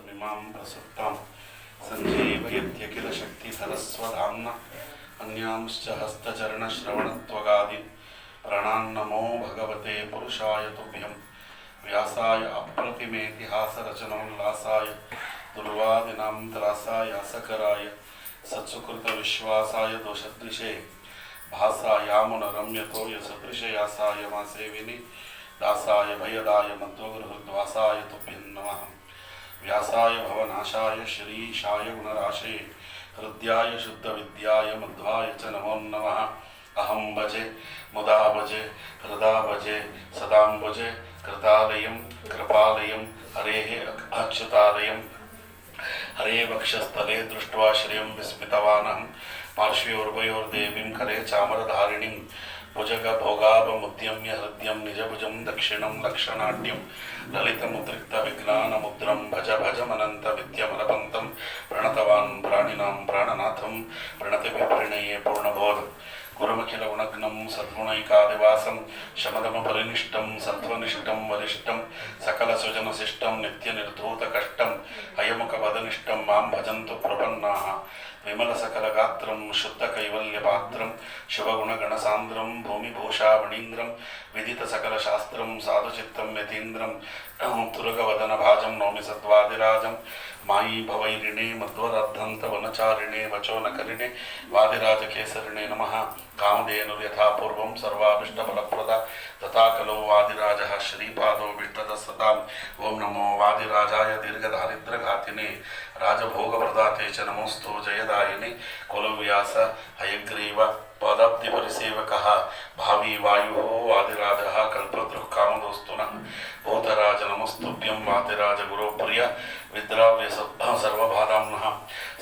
ಮಿಮಾಂ ಪ್ರಸುಪ್ತಾಂ ಸಂಜೀವಯತ್ಯಖಿಲಶಕ್ತಿಧರಸ್ವಧಾಮ್ನ ಅನ್ಯಾಂಶ್ಚ ಹಸ್ತಚರಣಶ್ರವಣತ್ವಗಾದೀನ್ ಪ್ರಣಾನ್ನಮೋ ಭಗವತೆ ಪುರುಷಾಯ ತುಭ್ಯಂ ವ್ಯಾಸಾಯ ಅಪ್ರತಿಮೇತಿಹಾಸರಚನೋಲ್ಲಾಸಾಯ ದುರ್ವಾದಿನಾಂ ತ್ರಾಸಾಯ ಅಸಕರಾಯ ಸತ್ಸುಕೃತವಿಶ್ವಾಸಾಯ ದೋಷದೃಶೇ ಭಾಸಾಯಾಮುನರಮ್ಯತೋ ಯಸದೃಶಯಾಸಾಯ ಮಾಸೇವಿನಿ दासाय भयदाय मध्वगृहद्वासाय तुभ्यं नमः व्यासाय भवनाशाय श्रीशाय गुणराशये हृद्याय शुद्धविद्याय मध्वाय च नमो नमः अहं भजे मुदा भजे हृदा भजे सदां भजे कृतालयं कृपालयं हरेः अच्युतालयं हरे वक्षस्थले दृष्ट्वा श्रियं विस्मितवानहं पार्श्वयोर्वयोर्देवीं करे चामरधारिणीं भुजगभोगाभमुद्यम्य हृद्यं निजभुजं दक्षिणं लक्षणाढ्यं ललितमुद्रिक्तविज्ञानमुद्रं भज भजमनन्तविद्यमनपन्तं प्रणतवान् प्राणिनां प्राणनाथं प्रणतिविप्रणये पूर्णबोध गुरुमखिलगुणघ्नं सद्गुणैकादिवासं शमदमपरिनिष्टं सत्त्वनिष्ठं वरिष्ठं सकलसुजनशिष्टं नित्यनिर्धूतकष्टं हयमुखपदनिष्ठं मां भजन्तु प्रपन्नाः विमलसकलगात्रं शुद्धकैवल्यपात्रं शिवगुणगणसान्द्रं भूमिभूषावणीन्द्रं विदितसकलशास्त्रं साधुचित्तं यतीन्द्रं तुरगवदनभाजं नौमि सद्वादिराजं मायी भवैरिणे मध्वरद्धन्तवनचारिणे वचो नकरिणे वादिराजकेसरिणे नमः कामधेनुर्यथा पूर्वं सर्वाभीष्टफलप्रदा तथा खलु वादिराजः श्रीपादो विष्टदः सताम् ॐ नमो वादिराजाय दीर्घदारिद्र्यघातिने राजभोगप्रदाते च नमोऽस्तु जयदायिने कुलव्यास हयग्रीव पदाब्धिपरिसेवकः भावी वायुः वादिराजः कल्पतरुः कामदोऽस्तु नः भूतराज नमस्तुभ्यं वादिराज गुरुप्रिय विद्राव्य सर्वबाधाम्नः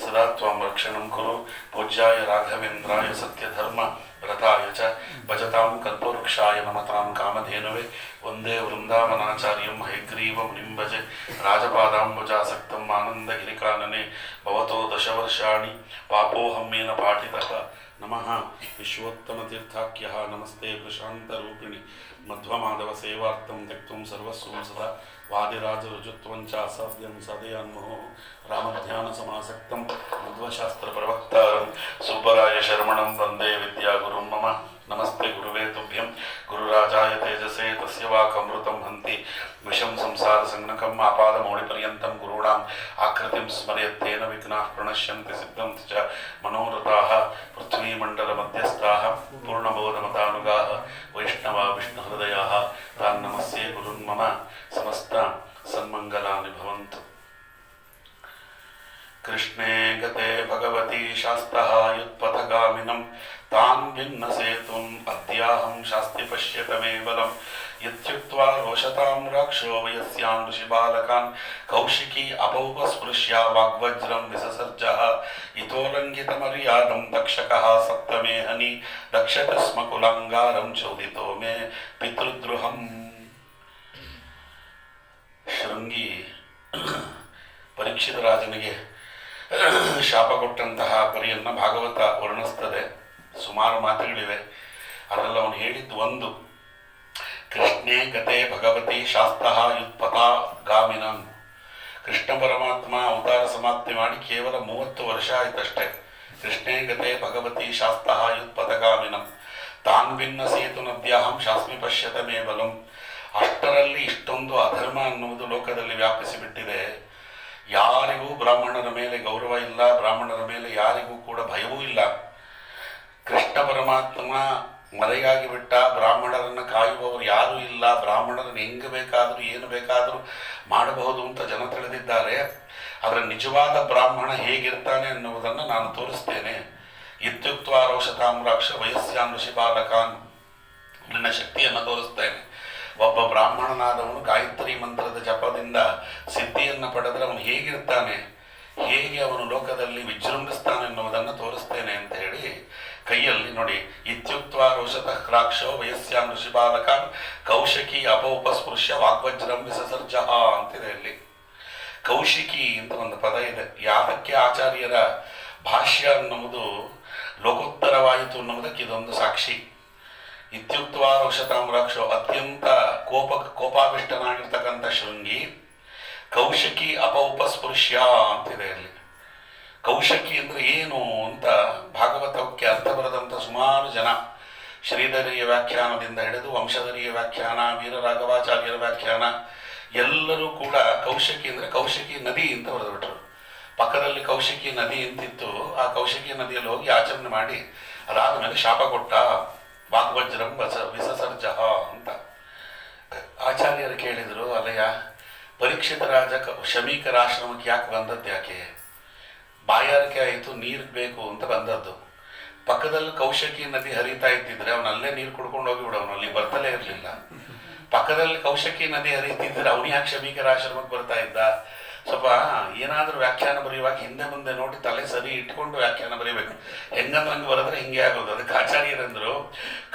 सदा त्वां रक्षणं कुरु पूज्याय राघवेन्द्राय सत्यधर्म व्रताय च भजतां कल्पवृक्षाय नमतां कामधेनवे वन्दे वृन्दावनाचार्यं हयग्रीवमुनिं भजे राजपादाम्बुजासक्तम् आनन्दगिरिकानने भवतो दशवर्षाणि पापोऽहम्येन पाठितः नमः विश्वोत्तमतीर्थाख्यः नमस्ते प्रशान्तरूपिणि मध्वमाधवसेवार्थं त्यक्तुं सर्वस्वं सदा वादिराजरुजुत्वं च असाध्यं सदयान्मोहो रामध्यानसमासक्तं मध्वशास्त्रप्रवक्तारं सुब्बराय शर्मणं वन्दे विद्यागुरुं मम नमस्ते गुरुवे तुभ्यं गुरुराजाय तेजसे तस्य वाकमृतं हन्ति विषं संसारसङ्गणकम् आपादमौलिपर्यन्तं गुरूणाम् आकृतिं स्मर्यत्तेन विघ्नाः प्रणश्यन्ति सिद्धन्ति च मनोरथाः पृथ्वीमण्डलमध्यस्थाः पूर्णबोधमतानुगाः वैष्णवा विष्णुहृदयाः तान् नमस्ये गुरुन् मम समस्त सन्मङ्गलानि भवन्तु। कृष्णे गते भगवती शास्तः युत्पथगामिनं तान् भिन्नसेतुम् अद्याहं शास्ति पश्यतमे बलम् इत्युक्त्वा रोषतां राक्षो वयस्यान् ऋषिबालकान् कौशिकी अपौपस्पृश्या वाग्वज्रं विससर्जः इतोल्लङ्घितमर्यादं तक्षकः सप्तमे हनि रक्षति स्म कुलाङ्गारं चोदितो मे पितृद्रुहम्। ಶೃಂಗಿ ಪರೀಕ್ಷಿತ ರಾಜನಿಗೆ ಶಾಪ ಕೊಟ್ಟಂತಹ ಪರಿಯನ್ನು ಭಾಗವತ ವರ್ಣಿಸ್ತದೆ. ಸುಮಾರು ಮಾತುಗಳಿವೆ. ಅದರಲ್ಲಿ ಅವನು ಹೇಳಿದ್ದು ಒಂದು, ಕೃಷ್ಣೇ ಗತೆ ಭಗವತಿ ಶಾಸ್ತಃ ಯುತ್ಪಥಗಾಮಿನಂ. ಕೃಷ್ಣ ಪರಮಾತ್ಮ ಅವತಾರ ಸಮಾಪ್ತಿ ಮಾಡಿ ಕೇವಲ 30 ವರ್ಷ ಆಯ್ತಷ್ಟೇ. ಕೃಷ್ಣೇ ಗತೆ ಭಗವತಿ ಶಾಸ್ತಃ ಯುತ್ಪಥಗಾಮಿನಂ ತಾನ್ ಭಿನ್ನ ಸೇತು ನದ್ಯಾಹಂ ಶಾಸ್ಮಿ ಪಶ್ಯತ ಮೇ ಬಲಂ. ಅಷ್ಟರಲ್ಲಿ ಇಷ್ಟೊಂದು ಅಧರ್ಮ ಅನ್ನುವುದು ಲೋಕದಲ್ಲಿ ವ್ಯಾಪಿಸಿಬಿಟ್ಟಿದೆ. ಯಾರಿಗೂ ಬ್ರಾಹ್ಮಣರ ಮೇಲೆ ಗೌರವ ಇಲ್ಲ, ಬ್ರಾಹ್ಮಣರ ಮೇಲೆ ಯಾರಿಗೂ ಕೂಡ ಭಯವೂ ಇಲ್ಲ. ಕೃಷ್ಣ ಪರಮಾತ್ಮ ಮರೆಯಾಗಿ ಬಿಟ್ಟ, ಬ್ರಾಹ್ಮಣರನ್ನು ಕಾಯುವವರು ಯಾರೂ ಇಲ್ಲ, ಬ್ರಾಹ್ಮಣರನ್ನು ಹೆಂಗೆ ಬೇಕಾದರೂ ಏನು ಬೇಕಾದರೂ ಮಾಡಬಹುದು ಅಂತ ಜನ ತಿಳಿದಿದ್ದಾರೆ. ಅದರ ನಿಜವಾದ ಬ್ರಾಹ್ಮಣ ಹೇಗಿರ್ತಾನೆ ಅನ್ನುವುದನ್ನು ನಾನು ತೋರಿಸ್ತೇನೆ. ಇತ್ಯುಕ್ತ್ವಾ ರೋಷತಾಂ ರಾಕ್ಷ ವಯಸ್ಯಾನ್ ಋಷಿಬಾಲಕಾನ್. ನನ್ನ ಶಕ್ತಿಯನ್ನು ತೋರಿಸ್ತೇನೆ. ಒಬ್ಬ ಬ್ರಾಹ್ಮಣನಾದವನು ಗಾಯತ್ರಿ ಮಂತ್ರದ ಜಪದಿಂದ ಸಿದ್ಧಿಯನ್ನು ಪಡೆದರೆ ಅವನು ಹೇಗಿರ್ತಾನೆ, ಹೇಗೆ ಅವನು ಲೋಕದಲ್ಲಿ ವಿಜೃಂಭಿಸ್ತಾನೆ ಅನ್ನುವುದನ್ನು ತೋರಿಸ್ತೇನೆ ಅಂತ ಹೇಳಿ ಕೈಯಲ್ಲಿ ನೋಡಿ, ಇತ್ಯುಕ್ತ್ವಾ ರೋಷತಃ ರಾಕ್ಷೋ ವಯಸ್ಯಾನ್ ಋಷಿಬಾಲಕಾನ್ ಕೌಶಿಕಿ ಅಪೌಪಸ್ಪೃಶ್ಯ ವಾಗ್ವಜ್ರಂ ವಿಸಸರ್ಜಃ ಅಂತಿದೆ ಇಲ್ಲಿ. ಕೌಶಿಕಿ ಅಂತ ಒಂದು ಪದ ಇದೆ. ಯಾತಕ್ಕೆ ಆಚಾರ್ಯರ ಭಾಷ್ಯ ಅನ್ನುವುದು ಲೋಕೋತ್ತರವಾಯಿತು ಅನ್ನುವುದಕ್ಕೆ ಇದೊಂದು ಸಾಕ್ಷಿ. ಇತ್ಯುಕ್ತವಾ ರೋಷತಾಂ ರಾಕ್ಷೋ, ಅತ್ಯಂತ ಕೋಪಾವಿಷ್ಟನಾಗಿರ್ತಕ್ಕಂಥ ಶೃಂಗಿ ಕೌಶಕಿ ಉಪಸ್ಪೃಶ್ಯ ಅಂತಿದೆ ಇಲ್ಲಿ. ಕೌಶಕಿ ಅಂದರೆ ಏನು ಅಂತ ಭಾಗವತಕ್ಕೆ ಅರ್ಥ ಬರೆದಂಥ ಸುಮಾರು ಜನ, ಶ್ರೀಧರಿಯ ವ್ಯಾಖ್ಯಾನದಿಂದ ಹಿಡಿದು ವಂಶಧರಿಯ ವ್ಯಾಖ್ಯಾನ, ವೀರರಾಘವಾಚಾರ್ಯರ ವ್ಯಾಖ್ಯಾನ, ಎಲ್ಲರೂ ಕೂಡ ಕೌಶಕಿ ಅಂದರೆ ಕೌಶಕಿ ನದಿ ಅಂತ ಬರೆದುಬಿಟ್ರು. ಪಕ್ಕದಲ್ಲಿ ಕೌಶಿಕಿ ನದಿ ಅಂತಿತ್ತು, ಆ ಕೌಶಿಕಿ ನದಿಯಲ್ಲಿ ಹೋಗಿ ಆಚರಣೆ ಮಾಡಿ ಅದಾದಮೇಲೆ ಶಾಪ ಕೊಟ್ಟ, ವಾಗ್ವಜ್ರಂ ವಿಸಸರ್ಜ ಅಂತ. ಆಚಾರ್ಯರು ಕೇಳಿದರು, ಅಲ್ಲಯ್ಯ ಪರೀಕ್ಷಿತ ರಾಜ ಶಮೀಕರ ಆಶ್ರಮಕ್ಕೆ ಯಾಕೆ ಬಂದದ್ದು, ಯಾಕೆ ಬಾಯಾರಿಕೆ ಆಯಿತು, ನೀರು ಬೇಕು ಅಂತ ಬಂದದ್ದು. ಪಕ್ಕದಲ್ಲಿ ಕೌಶಿಕಿ ನದಿ ಹರಿತಾ ಇದ್ದಿದ್ರೆ ಅವನಲ್ಲೇ ನೀರು ಕುಡ್ಕೊಂಡು ಹೋಗಿಬಿಡು, ಅವನು ಅಲ್ಲಿ ಬರ್ತಲೇ ಇರಲಿಲ್ಲ. ಪಕ್ಕದಲ್ಲಿ ಕೌಶಿಕಿ ನದಿ ಹರಿತಿದ್ರೆ ಅವನು ಯಾಕೆ ಶಮೀಕರ ಆಶ್ರಮಕ್ಕೆ ಬರ್ತಾ ಇದ್ದ? ಸ್ವಲ್ಪ ಏನಾದರೂ ವ್ಯಾಖ್ಯಾನ ಬರೆಯುವಾಗ ಹಿಂದೆ ಮುಂದೆ ನೋಡಿ ತಲೆ ಸರಿ ಇಟ್ಕೊಂಡು ವ್ಯಾಖ್ಯಾನ ಬರೀಬೇಕು. ಹೆಂಗಂದ್ರೆ ಹಂಗೆ ಬರೆದ್ರೆ ಹಿಂಗೆ ಆಗೋದು. ಅದಕ್ಕೆ ಆಚಾರ್ಯರಂದರು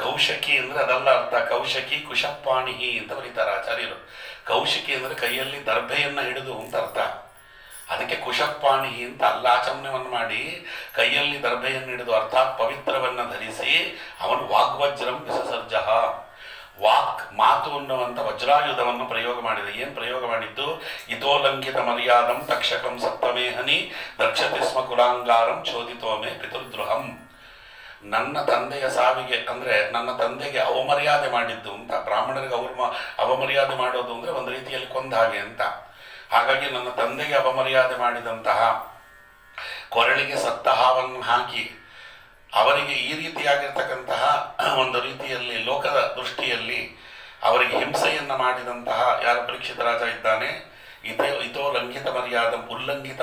ಕೌಶಕಿ ಅಂದರೆ ಅದಲ್ಲ ಅರ್ಥ, ಕೌಶಕಿ ಕುಶಪಾಣಿಹಿ ಅಂತ ಬರೀತಾರೆ ಆಚಾರ್ಯರು. ಕೌಶಿಕಿ ಅಂದರೆ ಕೈಯಲ್ಲಿ ದರ್ಭೆಯನ್ನು ಹಿಡಿದು ಅಂತ ಅರ್ಥ. ಅದಕ್ಕೆ ಕುಶಪಾಣಿಹಿ ಅಂತ ಅಲ್ಲ ಆಚಮನವನ್ನು ಮಾಡಿ ಕೈಯಲ್ಲಿ ದರ್ಭೆಯನ್ನು ಹಿಡಿದು ಅರ್ಥಾತ್ ಪವಿತ್ರವನ್ನು ಧರಿಸಿ ಅವನು ವಾಗ್ವಜ್ರಂ ವಿಸಸರ್ಜ, ವಾಕ್ ಮಾತು ಅನ್ನುವಂಥ ವಜ್ರಾಯುಧವನ್ನು ಪ್ರಯೋಗ ಮಾಡಿದೆ. ಏನು ಪ್ರಯೋಗ ಮಾಡಿದ್ದು? ಇತೋಲಂಘಿತ ಮರ್ಯಾದಂ ತಕ್ಷಕಂ ಸಪ್ತಮೇಹನಿ ರಕ್ಷತೆ ಸ್ಮ ಕುಲಾಂಗಾರಂ ಚೋದಿತೋಮೆ ಪಿತೃದ್ರೋಹಂ. ನನ್ನ ತಂದೆಯ ಸಾವಿಗೆ ಅಂದರೆ ನನ್ನ ತಂದೆಗೆ ಅವಮರ್ಯಾದೆ ಮಾಡಿದ್ದು ಅಂತ. ಬ್ರಾಹ್ಮಣರಿಗೆ ಅವಮರ್ಯಾದೆ ಮಾಡೋದು ಅಂದರೆ ಒಂದು ರೀತಿಯಲ್ಲಿ ಕೊಂದ ಹಾಗೆ ಅಂತ. ಹಾಗಾಗಿ ನನ್ನ ತಂದೆಗೆ ಅಪಮರ್ಯಾದೆ ಮಾಡಿದಂತಹ ಕೊರಳಿಗೆ ಸತ್ತ ಹಾವನ್ನು ಹಾಕಿ ಅವರಿಗೆ ಈ ರೀತಿಯಾಗಿರ್ತಕ್ಕಂತಹ ಒಂದು ರೀತಿಯಲ್ಲಿ ಲೋಕದ ದೃಷ್ಟಿಯಲ್ಲಿ ಅವರಿಗೆ ಹಿಂಸೆಯನ್ನು ಮಾಡಿದಂತಹ ಯಾರು ಪರೀಕ್ಷಿತ ರಾಜ ಇದ್ದಾನೆ, ಇತೋ ಲಂಘಿತ ಮರ್ಯಾದಂ ಉಲ್ಲಂಘಿತ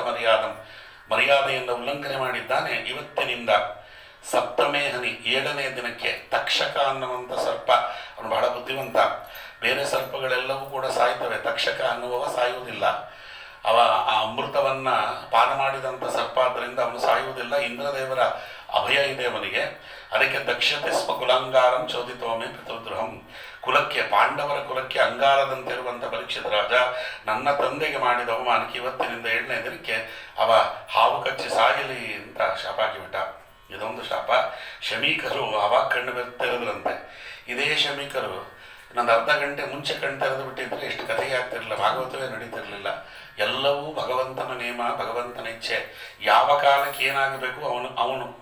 ಮರ್ಯಾದೆಯನ್ನು ಉಲ್ಲಂಘನೆ ಮಾಡಿದ್ದಾನೆ. ಇವತ್ತಿನಿಂದ ಸಪ್ತಮೇಹನಿ 7ನೇ ದಿನಕ್ಕೆ ತಕ್ಷಕ ಅನ್ನುವಂಥ ಸರ್ಪ, ಅವನು ಬಹಳ ಬುದ್ಧಿವಂತ. ಬೇರೆ ಸರ್ಪಗಳೆಲ್ಲವೂ ಕೂಡ ಸಾಯ್ತವೆ, ತಕ್ಷಕ ಅನ್ನುವವ ಸಾಯುವುದಿಲ್ಲ. ಅವ ಆ ಅಮೃತವನ್ನು ಪಾನ ಮಾಡಿದಂಥ ಸರ್ಪ, ಆದ್ದರಿಂದ ಅವನು ಸಾಯುವುದಿಲ್ಲ. ಇಂದ್ರದೇವರ ಅಭಯ ಇದೆ ಅವನಿಗೆ. ಅದಕ್ಕೆ ದಕ್ಷತೆ ಸ್ವ ಕುಲಾಂಗಾರಂ ಚೋದಿತೋಮೆ ಪಿತೃದ್ರೋಹಂ. ಕುಲಕ್ಕೆ, ಪಾಂಡವರ ಕುಲಕ್ಕೆ ಅಂಗಾರದಂತಿರುವಂಥ ಪರೀಕ್ಷಿತ ರಾಜ ನನ್ನ ತಂದೆಗೆ ಮಾಡಿದ ಅವಮಾನಕ್ಕೆ ಇವತ್ತಿನಿಂದ 7ನೇ ದಿನಕ್ಕೆ ಅವ ಹಾವು ಕಚ್ಚಿ ಸಾಯಲಿ ಅಂತ ಶಾಪ ಹಾಕಿಬಿಟ್ಟ. ಇದೊಂದು ಶಾಪ. ಶಮೀಕರು ಅವಾಗ ಕಣ್ಣು ತೆರೆದ್ರಂತೆ. ಇದೇ ಶಮೀಕರು ಇನ್ನೊಂದು ಅರ್ಧ ಗಂಟೆ ಮುಂಚೆ ಕಣ್ಣು ತೆರೆದು ಬಿಟ್ಟಿದ್ರೆ ಎಷ್ಟು ಕಥೆಗೆ ಆಗ್ತಿರಲಿಲ್ಲ, ಭಾಗವತವೇ ನಡೀತಿರಲಿಲ್ಲ. ಎಲ್ಲವೂ ಭಗವಂತನ ನೇಮ, ಭಗವಂತನ ಇಚ್ಛೆ. ಯಾವ ಕಾಲಕ್ಕೆ ಏನಾಗಬೇಕು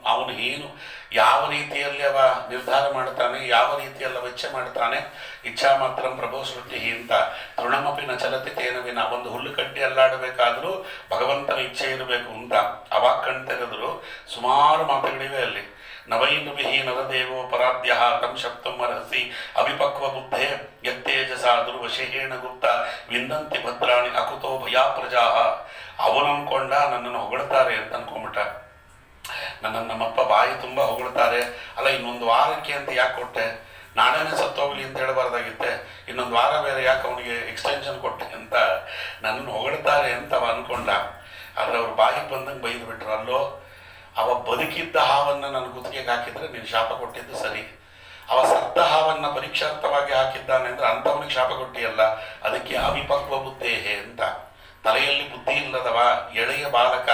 ಅವನು ಏನು ಯಾವ ರೀತಿಯಲ್ಲಿ ಅವ ನಿರ್ಧಾರ ಮಾಡ್ತಾನೆ, ಯಾವ ರೀತಿಯಲ್ಲಿ ಅವ ಇಚ್ಛೆ ಮಾಡ್ತಾನೆ. ಇಚ್ಛಾ ಮಾತ್ರ ಪ್ರಭೋ ಸೃಷ್ಟಿ ಅಂತ ತೃಣಮಪಿ ನ ಚಲತಿ ತೇನವಿನ. ಒಂದು ಹುಲ್ಲು ಕಡ್ಡಿ ಅಲ್ಲಾಡಬೇಕಾದರೂ ಭಗವಂತನ ಇಚ್ಛೆ ಇರಬೇಕು ಅಂತ ಅವಾಗ ಕಣ್ಣು ತೆಗೆದರು. ಸುಮಾರು ಮಾತುಗಳಿವೆ ಅಲ್ಲಿ. ನವೈನುಭಿಹಿ ನರದೇವೋ ಪರಾಧ್ಯ ತಂ ಶಬ್ದಂ ಅರ್ಹಸಿ ಅವಿಪಕ್ವ ಬುದ್ಧೇ ಯತ್ತೇಜಸ ದುರ್ವಶೇಹೇಣ ಗುಪ್ತ ವಿಂದಂತಿ ಭದ್ರಾಣಿ ಅಕುತೋ ಭಯಾ ಪ್ರಜಾ. ಅವನು ಅನ್ಕೊಂಡ ನನ್ನನ್ನು ಹೊಗಳ್ತಾರೆ ಅಂತ ಅನ್ಕೊಂಬಿಟ್ಟ. ನನ್ನನ್ನು ನಮ್ಮಪ್ಪ ಬಾಯಿ ತುಂಬ ಹೊಗಳ್ತಾರೆ, ಅಲ್ಲ ಇನ್ನೊಂದು ವಾರಕ್ಕೆ ಅಂತ ಯಾಕೆ ಕೊಟ್ಟೆ, ನಾಳೆನೇ ಸತ್ತೋಗ್ಲಿ ಅಂತ ಹೇಳಬಾರ್ದಾಗಿತ್ತೆ, ಇನ್ನೊಂದು ವಾರ ಬೇರೆ ಯಾಕೆ ಅವನಿಗೆ ಎಕ್ಸ್ಟೆನ್ಷನ್ ಕೊಟ್ಟೆ ಅಂತ ನನ್ನನ್ನು ಹೊಗಳ್ತಾರೆ ಅಂತ ಅವ ಅನ್ಕೊಂಡ. ಆದರೆ ಅವ್ರು ಬಾಯಿಗೆ ಬಂದಂಗೆ ಬೈದು ಬಿಟ್ರು. ಅಲ್ಲೋ, ಅವ ಬದುಕಿದ್ದ ಹಾವನ್ನು ನನ್ನ ಗುತ್ತಿಗೆಗೆ ಹಾಕಿದರೆ ನೀನು ಶಾಪ ಕೊಟ್ಟಿದ್ದು ಸರಿ. ಅವ ಸತ್ತ ಹಾವನ್ನು ಪರೀಕ್ಷಾರ್ಥವಾಗಿ ಹಾಕಿದ್ದಾನೆ ಅಂದರೆ ಅಂಥವನಿಗೆ ಶಾಪ ಕೊಟ್ಟಿಯಲ್ಲ. ಅದಕ್ಕೆ ಅವಿಪಕ್ವ ಬುದ್ಧೇಹೆ ಅಂತ. ತಲೆಯಲ್ಲಿ ಬುದ್ಧಿ ಇಲ್ಲದವ, ಎಳೆಯ ಬಾಲಕ,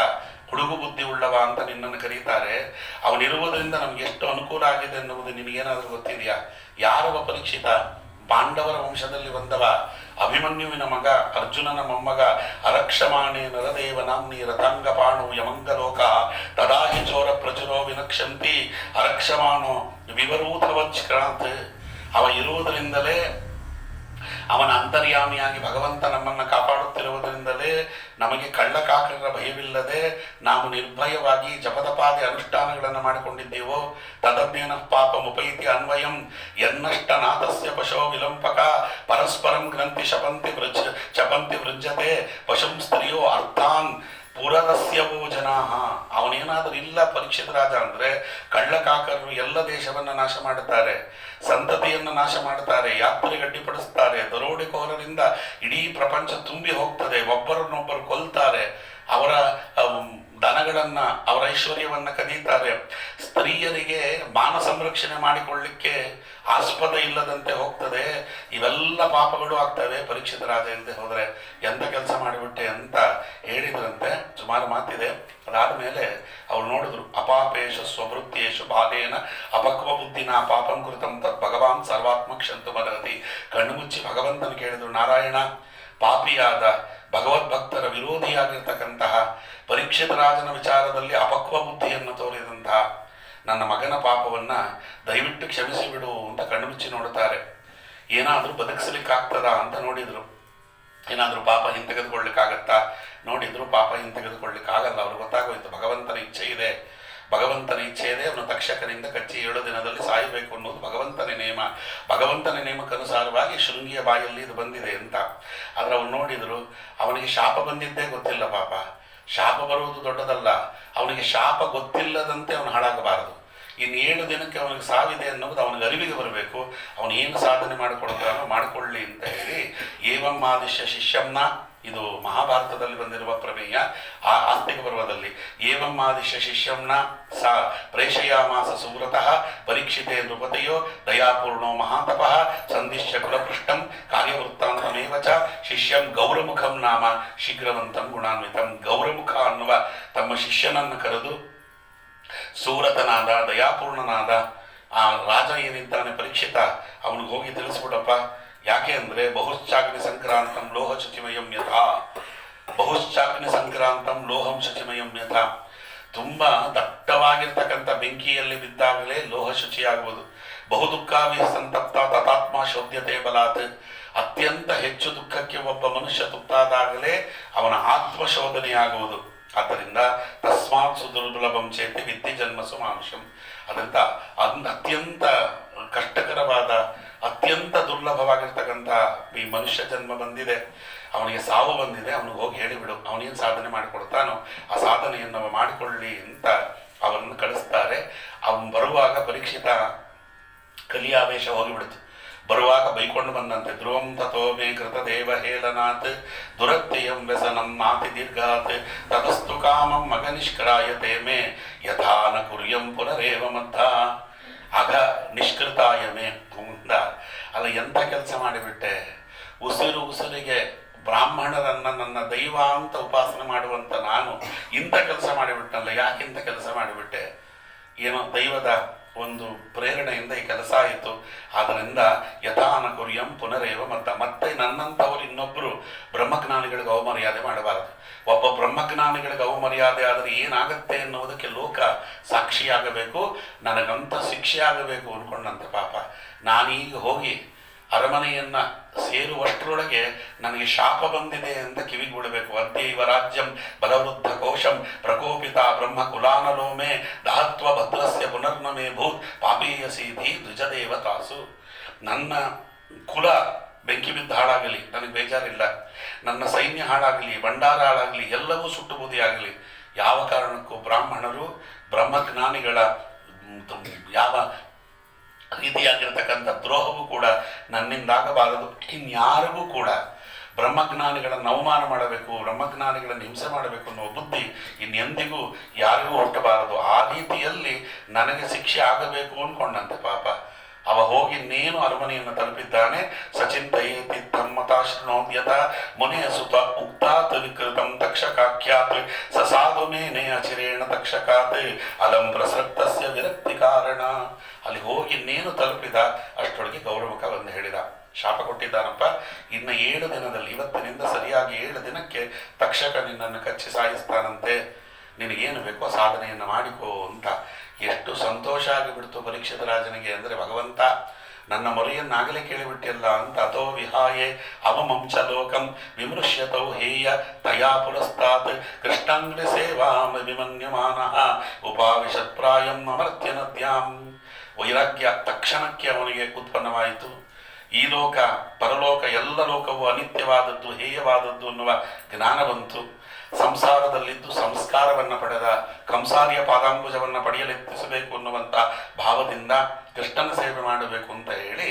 ಹುಡುಗು ಬುದ್ಧಿ ಉಳ್ಳವ ಅಂತ ನಿನ್ನನ್ನು ಕರೀತಾರೆ. ಅವನಿರುವುದರಿಂದ ನಮ್ಗೆ ಎಷ್ಟು ಅನುಕೂಲ ಆಗಿದೆ ಎನ್ನುವುದು ನಿನಗೇನಾದರೂ ಗೊತ್ತಿದೆಯಾ? ಯಾರವ ಪರೀಕ್ಷಿತ? ಪಾಂಡವರ ವಂಶದಲ್ಲಿ ಬಂದವ, ಅಭಿಮನ್ಯುವಿನ ಮಗ, ಅರ್ಜುನನ ಮೊಮ್ಮಗ. ಅರಕ್ಷಮಾಣೆ ನರದೇವ ನಾಮ್ನಿ ರಥಾಂಗ ಪಾಣು ಯಮಂಗಲೋಕ ತದಾಹಿ ಚೋರ ಪ್ರಚುರೋ ವಿನಕ್ಷಂತಿ ಅರಕ್ಷಮಾಣೋ ವಿವರೂತವಚ್ಕ್ರಾಂತ್. ಅವ ಇರುವುದರಿಂದಲೇ, ಅವನ ಅಂತರ್ಯಾಮಿಯಾಗಿ ಭಗವಂತ ನಮ್ಮನ್ನು ಕಾಪಾಡುತ್ತಿರುವುದರಿಂದಲೇ ನಮಗೆ ಕಳ್ಳಕಾಕರ ಭಯವಿಲ್ಲದೆ ನಾವು ನಿರ್ಭಯವಾಗಿ ಜಪದಪಾದಿ ಅನುಷ್ಠಾನಗಳನ್ನು ಮಾಡಿಕೊಂಡಿದ್ದೇವೋ. ತದನ್ನೇನ ಪಾಪ ಮುಪೈತಿ ಅನ್ವಯಂ ಎನ್ನಷ್ಟ ನಾಥಸ್ಯ ಪಶೋ ವಿಲಂಪಕ ಪರಸ್ಪರಂ ಗ್ರಂಥಿ ಚಪಂತಿ ವೃಜ್ಯತೆ ಪಶುಂ ಸ್ತ್ರೀಯೋ ಅರ್ಥಾನ್ ಪುರರಸ್ಯವೋ ಜನಾ. ಅವನೇನಾದರೂ ಇಲ್ಲ ಪರೀಕ್ಷಿತ ರಾಜ ಅಂದರೆ ಕಳ್ಳಕಾಕರರು ಎಲ್ಲ ದೇಶವನ್ನು ನಾಶ ಮಾಡುತ್ತಾರೆ, ಸಂತತಿಯನ್ನು ನಾಶ ಮಾಡುತ್ತಾರೆ, ಯಾತ್ರೆಗೆ ಅಡ್ಡಿಪಡಿಸ್ತಾರೆ, ದರೋಡೆಕೋರರಿಂದ ಇಡೀ ಪ್ರಪಂಚ ತುಂಬಿ ಹೋಗ್ತದೆ, ಒಬ್ಬರನ್ನೊಬ್ಬರು ಕೊಲ್ತಾರೆ, ಅವರ ದನಗಳನ್ನು, ಅವರ ಐಶ್ವರ್ಯವನ್ನು ಕದೀತಾರೆ, ಸ್ತ್ರೀಯರಿಗೆ ಮಾನ ಸಂರಕ್ಷಣೆ ಮಾಡಿಕೊಳ್ಳಿಕ್ಕೆ ಆಸ್ಪದ ಇಲ್ಲದಂತೆ ಹೋಗ್ತದೆ. ಇವೆಲ್ಲ ಪಾಪಗಳು ಆಗ್ತವೆ ಪರೀಕ್ಷಿತ ರಾಜ ಇಲ್ಲದೆ ಹೋದರೆ. ಎಂಥ ಕೆಲಸ ಮಾಡಿಬಿಟ್ಟೆ ಅಂತ ಹೇಳಿದ್ರಂತೆ. ಸುಮಾರು ಮಾತಿದೆ. ಅದಾದ ಮೇಲೆ ಅವ್ರು ನೋಡಿದ್ರು, ಅಪಾಪೇಶು ಸ್ವವೃತ್ತಿಯೇಶು ಬಾಲೇನ ಅಪಕ್ವ ಬುದ್ಧಿನ ಪಾಪಂ ಕೃತಂ ತತ್ ಭಗವಾನ್ ಸರ್ವಾತ್ಮ ಕ್ಷಂತು ಮರಹತಿ. ಕಣ್ಣು ಮುಚ್ಚಿ ಭಗವಂತನ ಕೇಳಿದ್ರು, ನಾರಾಯಣ, ಪಾಪಿಯಾದ ಭಗವದ್ಭಕ್ತರ ವಿರೋಧಿಯಾಗಿರ್ತಕ್ಕಂತಹ ಪರೀಕ್ಷಿತ ರಾಜನ ವಿಚಾರದಲ್ಲಿ ಅಪಕ್ವ ಬುದ್ಧಿಯನ್ನು ತೋರಿದಂತಹ ನನ್ನ ಮಗನ ಪಾಪವನ್ನು ದಯವಿಟ್ಟು ಕ್ಷಮಿಸಿಬಿಡು ಅಂತ ಕಣ್ಣುಮುಚ್ಚಿ ನೋಡುತ್ತಾರೆ. ಏನಾದರೂ ಬದುಕಿಸಲಿಕ್ಕಾಗ್ತದಾ ಅಂತ ನೋಡಿದರು. ಏನಾದರೂ ಪಾಪ ಹಿಂತೆಗೆದುಕೊಳ್ಳಿಕ್ಕಾಗತ್ತಾ ನೋಡಿದ್ರು. ಪಾಪ ಹಿಂತೆಗೆದುಕೊಳ್ಳಿಕ್ಕಾಗಲ್ಲ. ಅವ್ರಿಗೆ ಗೊತ್ತಾಗೋಯ್ತು ಭಗವಂತನ ಇಚ್ಛೆ ಇದೆ, ಭಗವಂತನ ಇಚ್ಛೆ ಇದೆ. ಅವನು ತಕ್ಷಕನಿಂದ ಕಚ್ಚಿ 7 ದಿನದಲ್ಲಿ ಸಾಯಬೇಕು ಅನ್ನೋದು ಭಗವಂತನ ನೇಮ. ಭಗವಂತನ ನೇಮಕ್ಕನುಸಾರವಾಗಿ ಶೃಂಗಿಯ ಬಾಯಲ್ಲಿ ಇದು ಬಂದಿದೆ ಅಂತ. ಆದರೆ ಅವನು ನೋಡಿದರು, ಅವನಿಗೆ ಶಾಪ ಬಂದಿದ್ದೇ ಗೊತ್ತಿಲ್ಲ. ಪಾಪ ಶಾಪ ಬರುವುದು ದೊಡ್ಡದಲ್ಲ, ಅವನಿಗೆ ಶಾಪ ಗೊತ್ತಿಲ್ಲದಂತೆ ಅವನು ಹಾಳಾಗಬಾರದು. ಇನ್ನು 7 ದಿನಕ್ಕೆ ಅವನಿಗೆ ಸಾವಿದೆ ಅನ್ನೋದು ಅವನಿಗೆ ಅರಿವಿಗೆ ಬರಬೇಕು. ಅವನು ಏನು ಸಾಧನೆ ಮಾಡಿಕೊಡ್ತಾನೋ ಮಾಡಿಕೊಳ್ಳಿ ಅಂತ ಹೇಳಿ ಏವಂ ಆದಿಶ್ಯ ಶಿಷ್ಯಂನ, ಇದು ಮಹಾಭಾರತದಲ್ಲಿ ಬಂದಿರುವ ಪ್ರಮೇಯ. ಆ ಆಸ್ತಿಕ ಪರ್ವದಲ್ಲಿ ಏವಂ ಆದಿಶ್ಯ ಶಿಷ್ಯಂನ ಸಾ ಪ್ರೇಷಯಾಮಾಸ ಸುವ್ರತಃ ಪರೀಕ್ಷಿತೆ ನೃಪತೆಯೋ ದಯಾಪೂರ್ಣೋ ಮಹಾತಪಃ ಸಂದಿಶ್ಯ ಕುಲಪೃಷ್ಟಂ ಕಾರ್ಯವೃತ್ತಾಂತಮೇವ ಚ ಶಿಷ್ಯಂ ಗೌರಮುಖಂ ನಾಮ ಶೀಘ್ರವಂತಂ ಗುಣಾನ್ವಿತಂ. ಗೌರಮುಖ ಅನ್ನುವ ತಮ್ಮ ಶಿಷ್ಯನನ್ನು ಕರೆದು ಸೂರತನಾದ ದಯಾಪೂರ್ಣನಾದ ಆ ರಾಜ ಏನಿದ್ದಾನೆ ಪರೀಕ್ಷಿತ, ಅವನಿಗೆ ಹೋಗಿ ತಿಳಿಸ್ಬಿಡಪ್ಪ. ಯಾಕೆ ಅಂದರೆ ಬಹುಶ್ಚಾಗ್ನಿ ಸಂಕ್ರಾಂತಂ ಲೋಹ ಶುಚಿಮಯಂ ಯಥಾ, ಬಹುಶ್ಚಾಗ್ನಿ ಸಂಕ್ರಾಂತಂ ಲೋಹಂ ಶುಚಿಮಯಂ ಯಥಾ. ತುಂಬ ದಟ್ಟವಾಗಿರ್ತಕ್ಕಂಥ ಬೆಂಕಿಯಲ್ಲಿ ಬಿದ್ದಾಗಲೇ ಲೋಹ ಶುಚಿಯಾಗುವುದು. ಬಹು ದುಃಖಾವಿ ಸಂತಪ್ತ ತಥಾತ್ಮ ಶೋಧ್ಯತೆ ಬಲಾತ್. ಅತ್ಯಂತ ಹೆಚ್ಚು ದುಃಖಕ್ಕೆ ಒಬ್ಬ ಮನುಷ್ಯ ತುತ್ತಾದಾಗಲೇ ಅವನ ಆತ್ಮಶೋಧನೆಯಾಗುವುದು. ಆದ್ದರಿಂದ ತಸ್ಮಾತ್ ಸುದುರ್ಲಭಂ ಚೇತಿ ವಿದ್ಯೆ ಜನ್ಮಸು ಮಾನುಷಂ. ಅದರಿಂದ ಅತ್ಯಂತ ಕಷ್ಟಕರವಾದ ಅತ್ಯಂತ ದುರ್ಲಭವಾಗಿರ್ತಕ್ಕಂಥ ಈ ಮನುಷ್ಯ ಜನ್ಮ ಬಂದಿದೆ, ಅವನಿಗೆ ಸಾವು ಬಂದಿದೆ, ಅವನಿಗೆ ಹೋಗಿ ಹೇಳಿಬಿಡು. ಅವನೇನು ಸಾಧನೆ ಮಾಡಿಕೊಡ್ತಾನೋ ಆ ಸಾಧನೆಯನ್ನು ಮಾಡಿಕೊಳ್ಳಿ ಅಂತ ಅವರನ್ನು ಕಳಿಸ್ತಾರೆ. ಅವನು ಬರುವಾಗ ಪರೀಕ್ಷಿತ ಕಲಿಯಾವೇಶ ಹೋಗಿಬಿಡ್ತು. ಬರುವಾಗ ಬೈಕೊಂಡು ಬಂದಂತೆ ಧ್ರುವಂ ತಥೋ ಮೇ ಕೃತ ದೇವ ಹೇಳನಾಥ್ ದುರತ್ಯಯಂ ವ್ಯಸನಂ ನಾತಿ ದೀರ್ಘಾತ್ ತತಸ್ತು ಕಾಮಂ ಮಗ ನಿಷ್ಕ್ರಾಯತೆ ಮೇ ಯಥಾ ನ ಕುರ್ಯಂ ಪುನರೇವ ಮದ್ದ. ಅಗ ನಿಷ್ಕೃತಾಯ ಮೇ ಮುಂದ. ಅಲ್ಲ, ಎಂಥ ಕೆಲಸ ಮಾಡಿಬಿಟ್ಟೆ. ಉಸಿರಿಗೆ ಬ್ರಾಹ್ಮಣರನ್ನು ನನ್ನ ದೈವ ಅಂತ ಉಪಾಸನೆ ಮಾಡುವಂಥ ನಾನು ಇಂಥ ಕೆಲಸ ಮಾಡಿಬಿಟ್ಟನಲ್ಲ. ಯಾಕಿಂಥ ಕೆಲಸ ಮಾಡಿಬಿಟ್ಟೆ? ಏನೋ ದೈವದ ಒಂದು ಪ್ರೇರಣೆಯಿಂದ ಈ ಕೆಲಸ ಆಯಿತು. ಆದ್ದರಿಂದ ಯಥಾನ ಕುರ್ಯಂ ಪುನರೇವ ಮತ್ತೆ ನನ್ನಂಥವ್ರು ಇನ್ನೊಬ್ಬರು ಬ್ರಹ್ಮಜ್ಞಾನಿಗಳಿಗೆ ಅವಮರ್ಯಾದೆ ಮಾಡಬಾರದು. ಒಬ್ಬ ಬ್ರಹ್ಮಜ್ಞಾನಿಗಳಿಗೆ ಅವಮರ್ಯಾದೆ ಆದರೆ ಏನಾಗುತ್ತೆ ಎನ್ನುವುದಕ್ಕೆ ಲೋಕ ಸಾಕ್ಷಿಯಾಗಬೇಕು, ನನಗಂತ ಶಿಕ್ಷೆ ಆಗಬೇಕು ಅಂದ್ಕೊಂಡಂತೆ ಪಾಪ. ನಾನೀಗ ಹೋಗಿ ಅರಮನೆಯನ್ನು ಸೇರುವಷ್ಟರೊಳಗೆ ನನಗೆ ಶಾಪ ಬಂದಿದೆ ಅಂತ ಕಿವಿಗೂಡಬೇಕು. ಅದ್ಯೈವ ರಾಜ್ಯಂ ಬಲವೃದ್ಧ ಕೋಶಂ ಪ್ರಕೋಪಿತ ಬ್ರಹ್ಮ ಕುಲಾನಲೋಮೆ ದಹತ್ವ ಭದ್ರಸ್ಯ ಪುನರ್ನಮೇ ಭೂತ್ ಪಾಪೀಯ ಸೀಧಿ ದ್ವಿಜದೇವತಾಸು. ನನ್ನ ಕುಲ ಬೆಂಕಿ ಬಿದ್ದು ಹಾಳಾಗಲಿ, ನನಗೆ ಬೇಜಾರಿಲ್ಲ. ನನ್ನ ಸೈನ್ಯ ಹಾಳಾಗಲಿ, ಭಂಡಾರ ಹಾಳಾಗಲಿ, ಎಲ್ಲವೂ ಸುಟ್ಟು ಬೂದಿಯಾಗಲಿ. ಯಾವ ಕಾರಣಕ್ಕೂ ಬ್ರಾಹ್ಮಣರು ಬ್ರಹ್ಮಜ್ಞಾನಿಗಳ ಯಾವ ರೀತಿಯಾಗಿರ್ತಕ್ಕಂಥ ದ್ರೋಹವೂ ಕೂಡ ನನ್ನಿಂದಾಗಬಾರದು. ಇನ್ಯಾರಿಗೂ ಕೂಡ ಬ್ರಹ್ಮಜ್ಞಾನಿಗಳನ್ನು ಅವಮಾನ ಮಾಡಬೇಕು, ಬ್ರಹ್ಮಜ್ಞಾನಿಗಳನ್ನು ಹಿಂಸೆ ಮಾಡಬೇಕು ಅನ್ನೋ ಬುದ್ಧಿ ಇನ್ನೆಂದಿಗೂ ಯಾರಿಗೂ ಹುಟ್ಟಬಾರದು. ಆ ರೀತಿಯಲ್ಲಿ ನನಗೆ ಶಿಕ್ಷೆ ಆಗಬೇಕು ಅಂದ್ಕೊಂಡಂತೆ ಪಾಪ. ಅವ ಹೋಗಿ ಇನ್ನೇನು ಅರಮನೆಯನ್ನು ತಲುಪಿದ್ದಾನೆ. ಸಚಿಂತಯೇತಿ ಧರ್ಮತಾಶ್ರಣೋದ್ಯತ ಮುನೆಯ ಸುತ ಉಕ್ತಾತ್ ವಿಕೃತಂ ತಕ್ಷಕಾಖ್ಯಾತ್ ಸ ಸಾಧು ಮೇನೆ ಅಚಿರೇಣ ತಕ್ಷಕಾತ್ ಅಲಂ ಪ್ರಸಕ್ತಸ್ಯ ವಿರಕ್ತಿ ಕಾರಣ. ಅಲ್ಲಿ ಹೋಗಿ ಇನ್ನೇನು ತಲುಪಿದ ಅಷ್ಟೊಳಗೆ ಗೌರವಕ ಬಂದು ಹೇಳಿದ, ಶಾಪ ಕೊಟ್ಟಿದ್ದಾನಪ್ಪ, ಇನ್ನು 7 ದಿನದಲ್ಲಿ, ಇವತ್ತಿನಿಂದ ಸರಿಯಾಗಿ 7 ದಿನಕ್ಕೆ ತಕ್ಷಕ ನಿನ್ನನ್ನು ಕಚ್ಚಿ ಸಾಯಿಸ್ತಾನಂತೆ. ನಿನಗೇನು ಬೇಕೋ ಸಾಧನೆಯನ್ನು ಮಾಡಿಕೋ ಅಂತ. ಎಷ್ಟು ಸಂತೋಷ ಆಗಿಬಿಡ್ತು ಪರೀಕ್ಷಿತ ರಾಜನಿಗೆ ಅಂದರೆ, ಭಗವಂತ ನನ್ನ ಮೊರೆಯನ್ನಾಗಲೇ ಕೇಳಿಬಿಟ್ಟಿಲ್ಲ ಅಂತ. ಅಥೋ ವಿಹಾಯೇ ಅವಮಂಚ ಲೋಕಂ ವಿಮೃಶ್ಯತೌ ಹೇಯ ತಯಾ ಪುರಸ್ತಾತ್ ಕೃಷ್ಣಾಂಗ್ರಿ ಸೇವಾಂ ವಿಮನ್ಯಮಾನಃ ಉಪಾವಿಶತ್ಪ್ರಾಯಂ ಅಮರ್ತ್ಯ ನದ್ಯಾಂ. ವೈರಾಗ್ಯ ತಕ್ಷಣಕ್ಕೆ ಅವನಿಗೆ ಉತ್ಪನ್ನವಾಯಿತು. ಈ ಲೋಕ ಪರಲೋಕ ಎಲ್ಲ ಲೋಕವು ಅನಿತ್ಯವಾದದ್ದು, ಹೇಯವಾದದ್ದು ಅನ್ನುವ ಜ್ಞಾನ ಬಂತು. ಸಂಸಾರದಲ್ಲಿದ್ದು ಸಂಸ್ಕಾರವನ್ನು ಪಡೆದ ಕಂಸಾರಿಯ ಪಾದಾಂಬುಜವನ್ನು ಪಡೆಯಲೆತ್ತಿಸಬೇಕು ಅನ್ನುವಂಥ ಭಾವದಿಂದ ಕೃಷ್ಣನ ಸೇವೆ ಮಾಡಬೇಕು ಅಂತ ಹೇಳಿ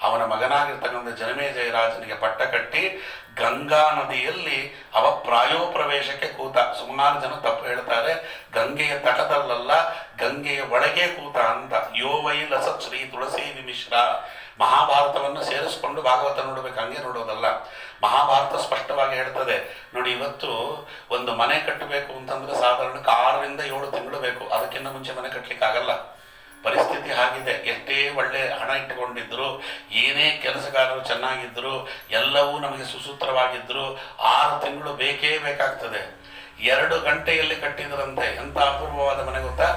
ಅವನ ಮಗನಾಗಿರ್ತಕ್ಕಂಥ ಜನಮೇಜಯ ರಾಜನಿಗೆ ಪಟ್ಟ ಕಟ್ಟಿ ಗಂಗಾ ನದಿಯಲ್ಲಿ ಅವ ಪ್ರಾಯೋಪ್ರವೇಶಕ್ಕೆ ಕೂತ. ಸುಮಾರು ಜನ ತಪ್ಪು ಹೇಳ್ತಾರೆ, ಗಂಗೆಯ ತಟದಲ್ಲ ಗಂಗೆಯ ಒಳಗೆ ಕೂತ ಅಂತ. ಯೋ ವೈ ಲಸತ್ ಶ್ರೀ ತುಳಸಿ ವಿಮಿಶ್ರ. ಮಹಾಭಾರತವನ್ನು ಸೇರಿಸ್ಕೊಂಡು ಭಾಗವತ ನೋಡಬೇಕು, ಹಂಗೆ ನೋಡೋದಲ್ಲ. ಮಹಾಭಾರತ ಸ್ಪಷ್ಟವಾಗಿ ಹೇಳ್ತದೆ ನೋಡಿ. ಇವತ್ತು ಒಂದು ಮನೆ ಕಟ್ಟಬೇಕು ಅಂತಂದ್ರೆ ಸಾಧಾರಣ 6 ರಿಂದ 7 ತಿಂಗಳು ಬೇಕು. ಅದಕ್ಕಿಂತ ಮುಂಚೆ ಮನೆ ಕಟ್ಟಲಿಕ್ಕೆ ಆಗಲ್ಲ. ಪರಿಸ್ಥಿತಿ ಆಗಿದೆ. ಎಷ್ಟೇ ಒಳ್ಳೆ ಹಣ ಇಟ್ಟುಕೊಂಡಿದ್ರು, ಏನೇ ಕೆಲಸಗಾರರು ಚೆನ್ನಾಗಿದ್ದರು, ಎಲ್ಲವೂ ನಮಗೆ ಸುಸೂತ್ರವಾಗಿದ್ದರು, 6 ತಿಂಗಳು ಬೇಕೇ ಬೇಕಾಗ್ತದೆ. 2 ಗಂಟೆಯಲ್ಲಿ ಕಟ್ಟಿದ್ರಂತೆ. ಎಂಥ ಅಪೂರ್ವವಾದ ಮನೆ ಗೊತ್ತಾ?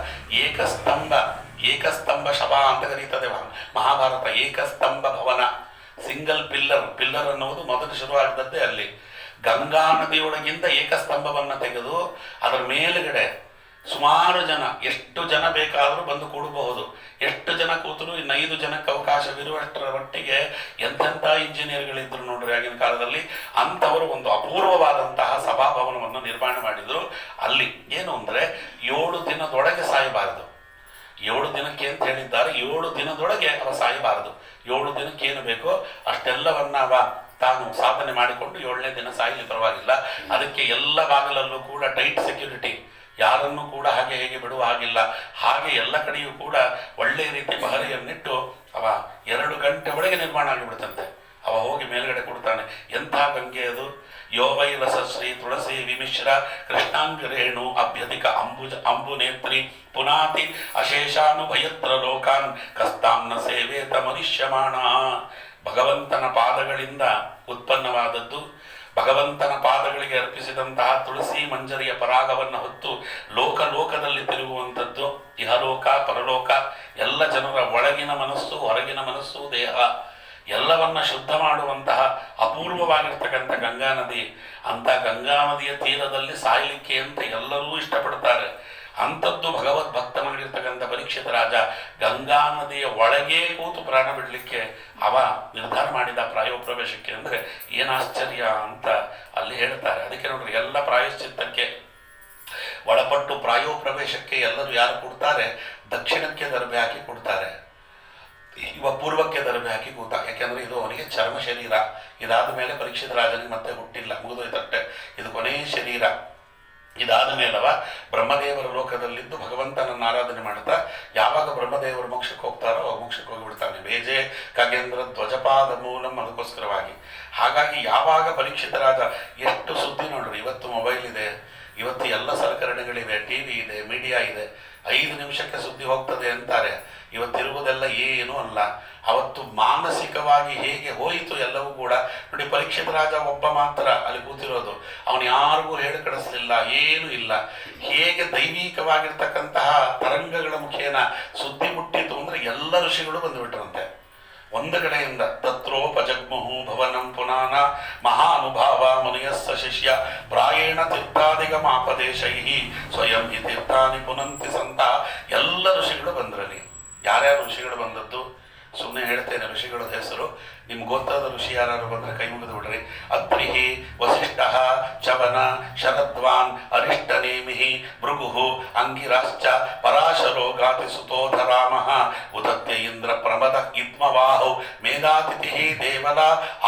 ಏಕಸ್ತಂಭ ಶಭಾ ಅಂತ ಕರೀತದೆ ಮಹಾಭಾರತ. ಏಕಸ್ತಂಭ ಭವನ, ಸಿಂಗಲ್ ಪಿಲ್ಲರ್ ಅನ್ನುವುದು ಮೊದಲು ಶುರುವಾಗದದ್ದೇ ಅಲ್ಲಿ. ಗಂಗಾ ನದಿಯೊಳಗಿಂದ ಏಕಸ್ತಂಭವನ್ನು ತೆಗೆದು ಅದರ ಮೇಲುಗಡೆ ಸುಮಾರು ಜನ, ಎಷ್ಟು ಜನ ಬೇಕಾದರೂ ಬಂದು ಕೂಡಬಹುದು. ಎಷ್ಟು ಜನ ಕೂತರು ಇನ್ನು 5 ಜನಕ್ಕೆ ಅವಕಾಶವಿರುವಷ್ಟರ ಒಟ್ಟಿಗೆ ಎಂತೆಂಥ ಇಂಜಿನಿಯರ್ಗಳಿದ್ರು ನೋಡ್ರಿ ಆಗಿನ ಕಾಲದಲ್ಲಿ. ಅಂಥವರು ಒಂದು ಅಪೂರ್ವವಾದಂತಹ ಸಭಾಭವನವನ್ನು ನಿರ್ಮಾಣ ಮಾಡಿದರು. ಅಲ್ಲಿ ಏನು ಅಂದರೆ 7 ದಿನದೊಳಗೆ ಸಾಯಬಾರದು. 7 ದಿನಕ್ಕೆ ಅಂತ ಹೇಳಿದ್ದಾರೆ. 7 ದಿನದೊಳಗೆ ಅವ ಸಾಯಬಾರದು. 7 ದಿನಕ್ಕೆ ಏನು ಬೇಕೋ ಅಷ್ಟೆಲ್ಲವನ್ನ ಅವ ತಾನು ಸಾಧನೆ ಮಾಡಿಕೊಂಡು 7ನೇ ದಿನ ಸಾಯಲಿ ಪರವಾಗಿಲ್ಲ. ಅದಕ್ಕೆ ಎಲ್ಲ ಬಾಗಿಲಲ್ಲೂ ಕೂಡ ಟೈಟ್ ಸೆಕ್ಯೂರಿಟಿ, ಯಾರನ್ನೂ ಕೂಡ ಹಾಗೆ ಹೇಗೆ ಬಿಡುವ ಹಾಗಿಲ್ಲ. ಹಾಗೆ ಎಲ್ಲ ಕಡೆಯೂ ಕೂಡ ಒಳ್ಳೆಯ ರೀತಿ ಪಹರೆಯನ್ನಿಟ್ಟು ಅವ 2 ಗಂಟೆ ಒಳಗೆ ನಿರ್ಮಾಣ ಆಗಿಬಿಡ್ತಂತೆ. ಅವ ಹೋಗಿ ಮೇಲ್ಗಡೆ ಕೊಡ್ತಾನೆ. ಎಂಥ ಗಂಗೆ ಅದು! ಯೋವೈ ರಸಶ್ರೀ ತುಳಸಿ ವಿಮಿಶ್ರ ಕೃಷ್ಣಾಂಗರೇಣು ಅಭ್ಯಧಿಕ ಅಂಬುನೇತ್ರಿ ಪುನಾತಿ ಅಶೇಷಾನುಭಯತ್ರ ಲೋಕಾನ್ ಕಸ್ತಾಂನ ಸೇವೇತ ಮನುಷ್ಯಮಾಣ. ಭಗವಂತನ ಪಾದಗಳಿಂದ ಉತ್ಪನ್ನವಾದದ್ದು, ಭಗವಂತನ ಪಾದಗಳಿಗೆ ಅರ್ಪಿಸಿದಂತಹ ತುಳಸಿ ಮಂಜರಿಯ ಪರಾಗವನ್ನು ಹೊತ್ತು ಲೋಕದಲ್ಲಿ ತಿರುಗುವಂಥದ್ದು. ಇಹಲೋಕ ಪರಲೋಕ ಎಲ್ಲ ಜನರ ಒಳಗಿನ ಮನಸ್ಸು, ಹೊರಗಿನ ಮನಸ್ಸು, ದೇಹ ಎಲ್ಲವನ್ನ ಶುದ್ಧ ಮಾಡುವಂತಹ ಅಪೂರ್ವವಾಗಿರ್ತಕ್ಕಂಥ ಗಂಗಾ ನದಿ. ಅಂತ ಗಂಗಾ ನದಿಯ ತೀರದಲ್ಲಿ ಸಾಯಲಿಕ್ಕೆ ಅಂತ ಎಲ್ಲರೂ ಇಷ್ಟಪಡ್ತಾರೆ. ಅಂಥದ್ದು ಭಗವದ್ಭಕ್ತನಾಗಿರ್ತಕ್ಕಂಥ ಪರೀಕ್ಷಿತ ರಾಜ ಗಂಗಾ ನದಿಯ ಒಳಗೇ ಕೂತು ಪ್ರಾಣ ಬಿಡಲಿಕ್ಕೆ ಅವ ನಿರ್ಧಾರ ಮಾಡಿದ ಪ್ರಾಯೋಪ್ರವೇಶಕ್ಕೆ. ಅಂದರೆ ಏನಾಶ್ಚರ್ಯ ಅಂತ ಅಲ್ಲಿ ಹೇಳ್ತಾರೆ. ಅದಕ್ಕೆ ನೋಡ್ರಿ, ಎಲ್ಲ ಪ್ರಾಯಶ್ಚಿತ್ತಕ್ಕೆ ಒಳಪಟ್ಟು ಪ್ರಾಯೋಪ್ರವೇಶಕ್ಕೆ ಎಲ್ಲರೂ ಯಾರು ಕೊಡ್ತಾರೆ? ದಕ್ಷಿಣಕ್ಕೆ ದರ್ಬೆ ಹಾಕಿ ಕೊಡ್ತಾರೆ. ಇವ ಪೂರ್ವಕ್ಕೆ ದರ್ಬೆ ಹಾಕಿ ಕೂತ. ಯಾಕೆಂದ್ರೆ ಇದು ಅವನಿಗೆ ಚರ್ಮ ಶರೀರ. ಇದಾದ ಮೇಲೆ ಪರೀಕ್ಷಿತ ರಾಜನಿಗೆ ಮತ್ತೆ ಹುಟ್ಟಿಲ್ಲ, ಮುಗಿದೋಯ್ತಷ್ಟೆ. ಇದು ಕೊನೆಯ ಶರೀರ. ಇದಾದ ಮೇಲವ ಬ್ರಹ್ಮದೇವರ ಲೋಕದಲ್ಲಿದ್ದು ಭಗವಂತನನ್ನು ಆರಾಧನೆ ಮಾಡ್ತಾ ಯಾವಾಗ ಬ್ರಹ್ಮದೇವರು ಮೋಕ್ಷಕ್ಕೆ ಹೋಗ್ತಾರೋ ಅವಾಗ ಮೋಕ್ಷಕ್ಕೆ ಹೋಗಿಬಿಡ್ತಾನೆ. ಬೇಜೆ ಖಗೇಂದ್ರ ಧ್ವಜಪಾದ ಮೂಲಂ, ಅದಕ್ಕೋಸ್ಕರವಾಗಿ. ಹಾಗಾಗಿ ಯಾವಾಗ ಪರೀಕ್ಷಿತ ರಾಜ, ಎಷ್ಟು ಸುದ್ದಿ ನೋಡ್ರಿ, ಇವತ್ತು ಮೊಬೈಲ್ ಇದೆ, ಇವತ್ತು ಎಲ್ಲ ಸಲಕರಣೆಗಳಿವೆ, ಟಿವಿ ಇದೆ, ಮೀಡಿಯಾ ಇದೆ, 5 ನಿಮಿಷಕ್ಕೆ ಸುದ್ದಿ ಹೋಗ್ತದೆ ಅಂತಾರೆ. ಇವತ್ತಿರುವುದೆಲ್ಲ ಏನೂ ಅಲ್ಲ. ಅವತ್ತು ಮಾನಸಿಕವಾಗಿ ಹೇಗೆ ಹೋಯಿತು ಎಲ್ಲವೂ ಕೂಡ ನೋಡಿ. ಪರೀಕ್ಷಿತ ರಾಜ ಒಬ್ಬ ಮಾತ್ರ ಅಲ್ಲಿ ಕೂತಿರೋದು, ಅವನು ಯಾರಿಗೂ ಹೇಳಿ ಕಳಿಸ್ಲಿಲ್ಲ, ಏನೂ ಇಲ್ಲ. ಹೇಗೆ ದೈವಿಕವಾಗಿರ್ತಕ್ಕಂತಹ ತರಂಗಗಳ ಮುಖೇನ ಸುದ್ದಿ ಮುಟ್ಟಿತು ಅಂದರೆ ಎಲ್ಲ ಋಷಿಗಳು ಬಂದುಬಿಟ್ರಂತೆ ಒಂದು ಕಡೆಯಿಂದ. ತತ್ರೋಪಜಗ್ಮುಹು ಭವನಂ ಪುನಾನ ಮಹಾನುಭಾವ ಮುನಿಯಸ್ಸ ಶಿಷ್ಯ ಪ್ರಾಯೇಣ ತೀರ್ಥಾದಿಗಮಾಪದೇಶೈ ಸ್ವಯಂ ಹಿ ತೀರ್ಥಾನಿ ಪುನಂತಿ ಸಂತ. ಎಲ್ಲ ಋಷಿಗಳು ಬಂದ್ರಲ್ಲಿ. ಯಾರ್ಯಾರು ಋಷಿಗಳು ಬಂದದ್ದು ಸುಮ್ಮನೆ ಹೇಳ್ತೇನೆ ಋಷಿಗಳ ಹೆಸರು. ನಿಮ್ಗೆ ಗೊತ್ತಾದ ಋಷಿ ಯಾರು ಬಂದರೆ ಕೈ ಮುಗಿದು ಬಿಡ್ರಿ. ಅತ್ರಿಹಿ ವಸಿಷ್ಠ ಚವನ ಶರದ್ವಾನ್ ಅರಿಷ್ಟನೇಮಿ ಭೃಗು ಅಂಗಿರಾಶ್ಚ ಪರಾಶರೋ ಗಾತಿ ಸುತೋಧರಾಮ ಉದತ್ಯ ಇಂದ್ರ ಪ್ರಮದ ಇದ್ಮವಾಹು ಮೇಧಾತಿಥಿ ದೇವಲ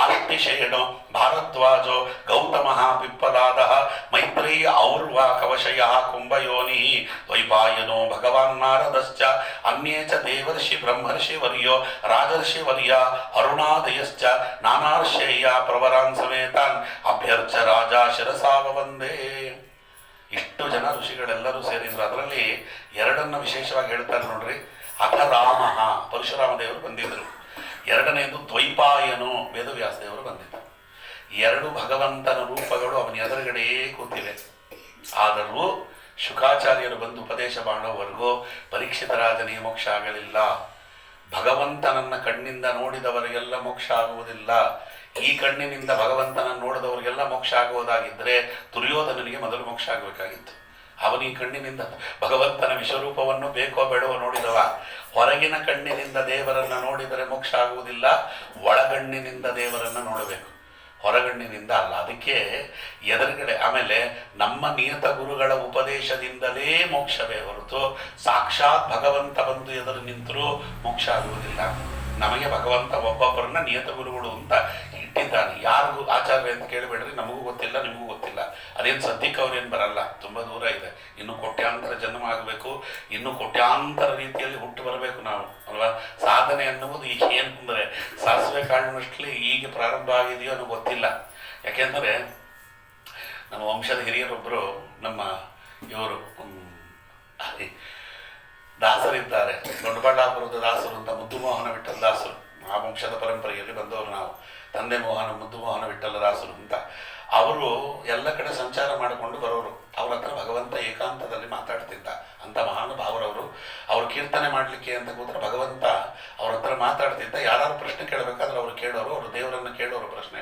ಆರ್ತಿಶೇಣೋ ಭಾರದ್ವಾಜೋ ಗೌತಮ ಪಿಪ್ಪಲಾದ ಮೈತ್ರೇಯ ಔರ್ವಾ ಕವಶಯ ಕುಂಭಯೋನಿ ದ್ವೈಪಾಯನೋ ಭಗವಾನ್ ನಾರದಶ್ಚ ಅನ್ಯೇ ಚ ದೇವರ್ಷಿ ಬ್ರಹ್ಮರ್ಷಿ ವರ್ಯೋ ರಾಜರ್ಷಿ ವರ್ಯ ಅರುಣಾದಯಶ್ಚ ನಾನಾರ್ಷೇಯ ಪ್ರವರಾನ್ ಸಮೇತಾನ್ ಅಭ್ಯರ್ಚ ರಾಜ ಶಿರಸಾವ ವಂದೇ. ಇಷ್ಟು ಜನ ಋಷಿಗಳೆಲ್ಲರೂ ಸೇರಿದ್ರು. ಅದರಲ್ಲಿ 2 ವಿಶೇಷವಾಗಿ ಹೇಳ್ತಾರೆ ನೋಡ್ರಿ. ಅಥ ರಾಮ, ಪರಶುರಾಮ ದೇವರು ಬಂದಿದ್ರು. 2ನೇದು ದ್ವೈಪಾಯನೋ, ವೇದವ್ಯಾಸ ದೇವರು ಬಂದಿದ್ದರು. 2 ಭಗವಂತನ ರೂಪಗಳು ಅವನ ಎದುರುಗಡೆಯೇ ಕೂತಿವೆ. ಆದರೂ ಶುಕಾಚಾರ್ಯರು ಬಂದು ಉಪದೇಶ ಮಾಡೋವರೆಗೂ ಪರೀಕ್ಷಿತ ರಾಜನಿಗೆ ಮೋಕ್ಷ ಆಗಲಿಲ್ಲ. ಭಗವಂತನನ್ನ ಕಣ್ಣಿಂದ ನೋಡಿದವರಿಗೆಲ್ಲ ಮೋಕ್ಷ ಆಗುವುದಿಲ್ಲ. ಈ ಕಣ್ಣಿನಿಂದ ಭಗವಂತನನ್ನು ನೋಡಿದವರಿಗೆಲ್ಲ ಮೋಕ್ಷ ಆಗುವುದಾಗಿದ್ದರೆ ದುರ್ಯೋಧನನಿಗೆ ಮೊದಲು ಮೋಕ್ಷ ಆಗಬೇಕಾಗಿತ್ತು. ಅವನ ಈ ಕಣ್ಣಿನಿಂದ ಭಗವಂತನ ವಿಶ್ವರೂಪವನ್ನು ಬೇಕೋ ಬೇಡವೋ ನೋಡಿದವ. ಹೊರಗಿನ ಕಣ್ಣಿನಿಂದ ದೇವರನ್ನ ನೋಡಿದರೆ ಮೋಕ್ಷ ಆಗುವುದಿಲ್ಲ, ಒಳಗಣ್ಣಿನಿಂದ ದೇವರನ್ನ ನೋಡಬೇಕು, ಹೊರಗಣ್ಣಿನಿಂದ ಅಲ್ಲ. ಅದಕ್ಕೆ ಎದುರುಗಡೆ. ಆಮೇಲೆ ನಮ್ಮ ನಿಯತ ಗುರುಗಳ ಉಪದೇಶದಿಂದಲೇ ಮೋಕ್ಷವೇ ಹೊರತು ಸಾಕ್ಷಾತ್ ಭಗವಂತ ಬಂದು ಎದುರು ನಿಂತರೂ ಮೋಕ್ಷ ಆಗುವುದಿಲ್ಲ. ನಮಗೆ ಭಗವಂತ ಒಬ್ಬೊಬ್ಬರನ್ನ ನಿಯತ ಗುರುಗಳು ಅಂತ ಇಟ್ಟಿದ್ದಾನೆ. ಯಾರಿಗೂ ಆಚಾರ್ಯ ಅಂತ ಕೇಳಬೇಡ್ರಿ, ನಮಗೂ ಗೊತ್ತಿಲ್ಲ, ನಿಮಗೂ ಗೊತ್ತಿಲ್ಲ. ಅದೇನು ಸದ್ಯಕ್ಕೆ ಅವ್ರೇನು ಬರಲ್ಲ, ತುಂಬ ದೂರ ಇದೆ. ಇನ್ನು ಕೋಟ್ಯಾಂತರ ಜನ್ಮ ಆಗಬೇಕು, ಇನ್ನು ಕೋಟ್ಯಾಂತರ ರೀತಿಯಲ್ಲಿ ಹುಟ್ಟು ಬರಬೇಕು ನಾವು, ಅಲ್ವಾ? ಸಾಧನೆ ಅನ್ನುವುದು ಈಗ ಏನು ಅಂದರೆ ಸಾಸಿವೆ ಕಾಳಿನಷ್ಟಲ್ಲಿ ಈಗ ಪ್ರಾರಂಭ ಆಗಿದೆಯೋ ಅನ್ನೋ ಗೊತ್ತಿಲ್ಲ. ಯಾಕೆಂದರೆ ನಮ್ಮ ವಂಶದ ಹಿರಿಯರೊಬ್ಬರು, ನಮ್ಮ ಇವರು ದಾಸರಿದ್ದಾರೆ. ದೊಡ್ಡಬಳ್ಳಾಪುರದ ದಾಸರು ಅಂತ ಮುದ್ದು ಮೋಹನ ವಿಠಲ ದಾಸರು, ಆ ವಂಶದ ಪರಂಪರೆಯಲ್ಲಿ ಬಂದವರು ನಾವು. ತಂದೆ ಮೋಹನ ಮುದ್ದು ಮೋಹನ ವಿಠಲ ದಾಸರು ಅಂತ. ಅವರು ಎಲ್ಲ ಕಡೆ ಸಂಚಾರ ಮಾಡಿಕೊಂಡು ಬರೋರು. ಅವ್ರ ಹತ್ರ ಭಗವಂತ ಏಕಾಂತದಲ್ಲಿ ಮಾತಾಡ್ತಿದ್ದ. ಅಂತ ಮಹಾನುಭಾವರವರು. ಅವರು ಕೀರ್ತನೆ ಮಾಡಲಿಕ್ಕೆ ಅಂತ ಕೂತ್ರೆ ಭಗವಂತ ಅವ್ರ ಹತ್ರ ಮಾತಾಡ್ತಿದ್ದ. ಯಾರು ಪ್ರಶ್ನೆ ಕೇಳಬೇಕಾದ್ರೆ ಅವರು ಕೇಳೋರು, ಅವರು ದೇವರನ್ನು ಕೇಳೋರು ಪ್ರಶ್ನೆ.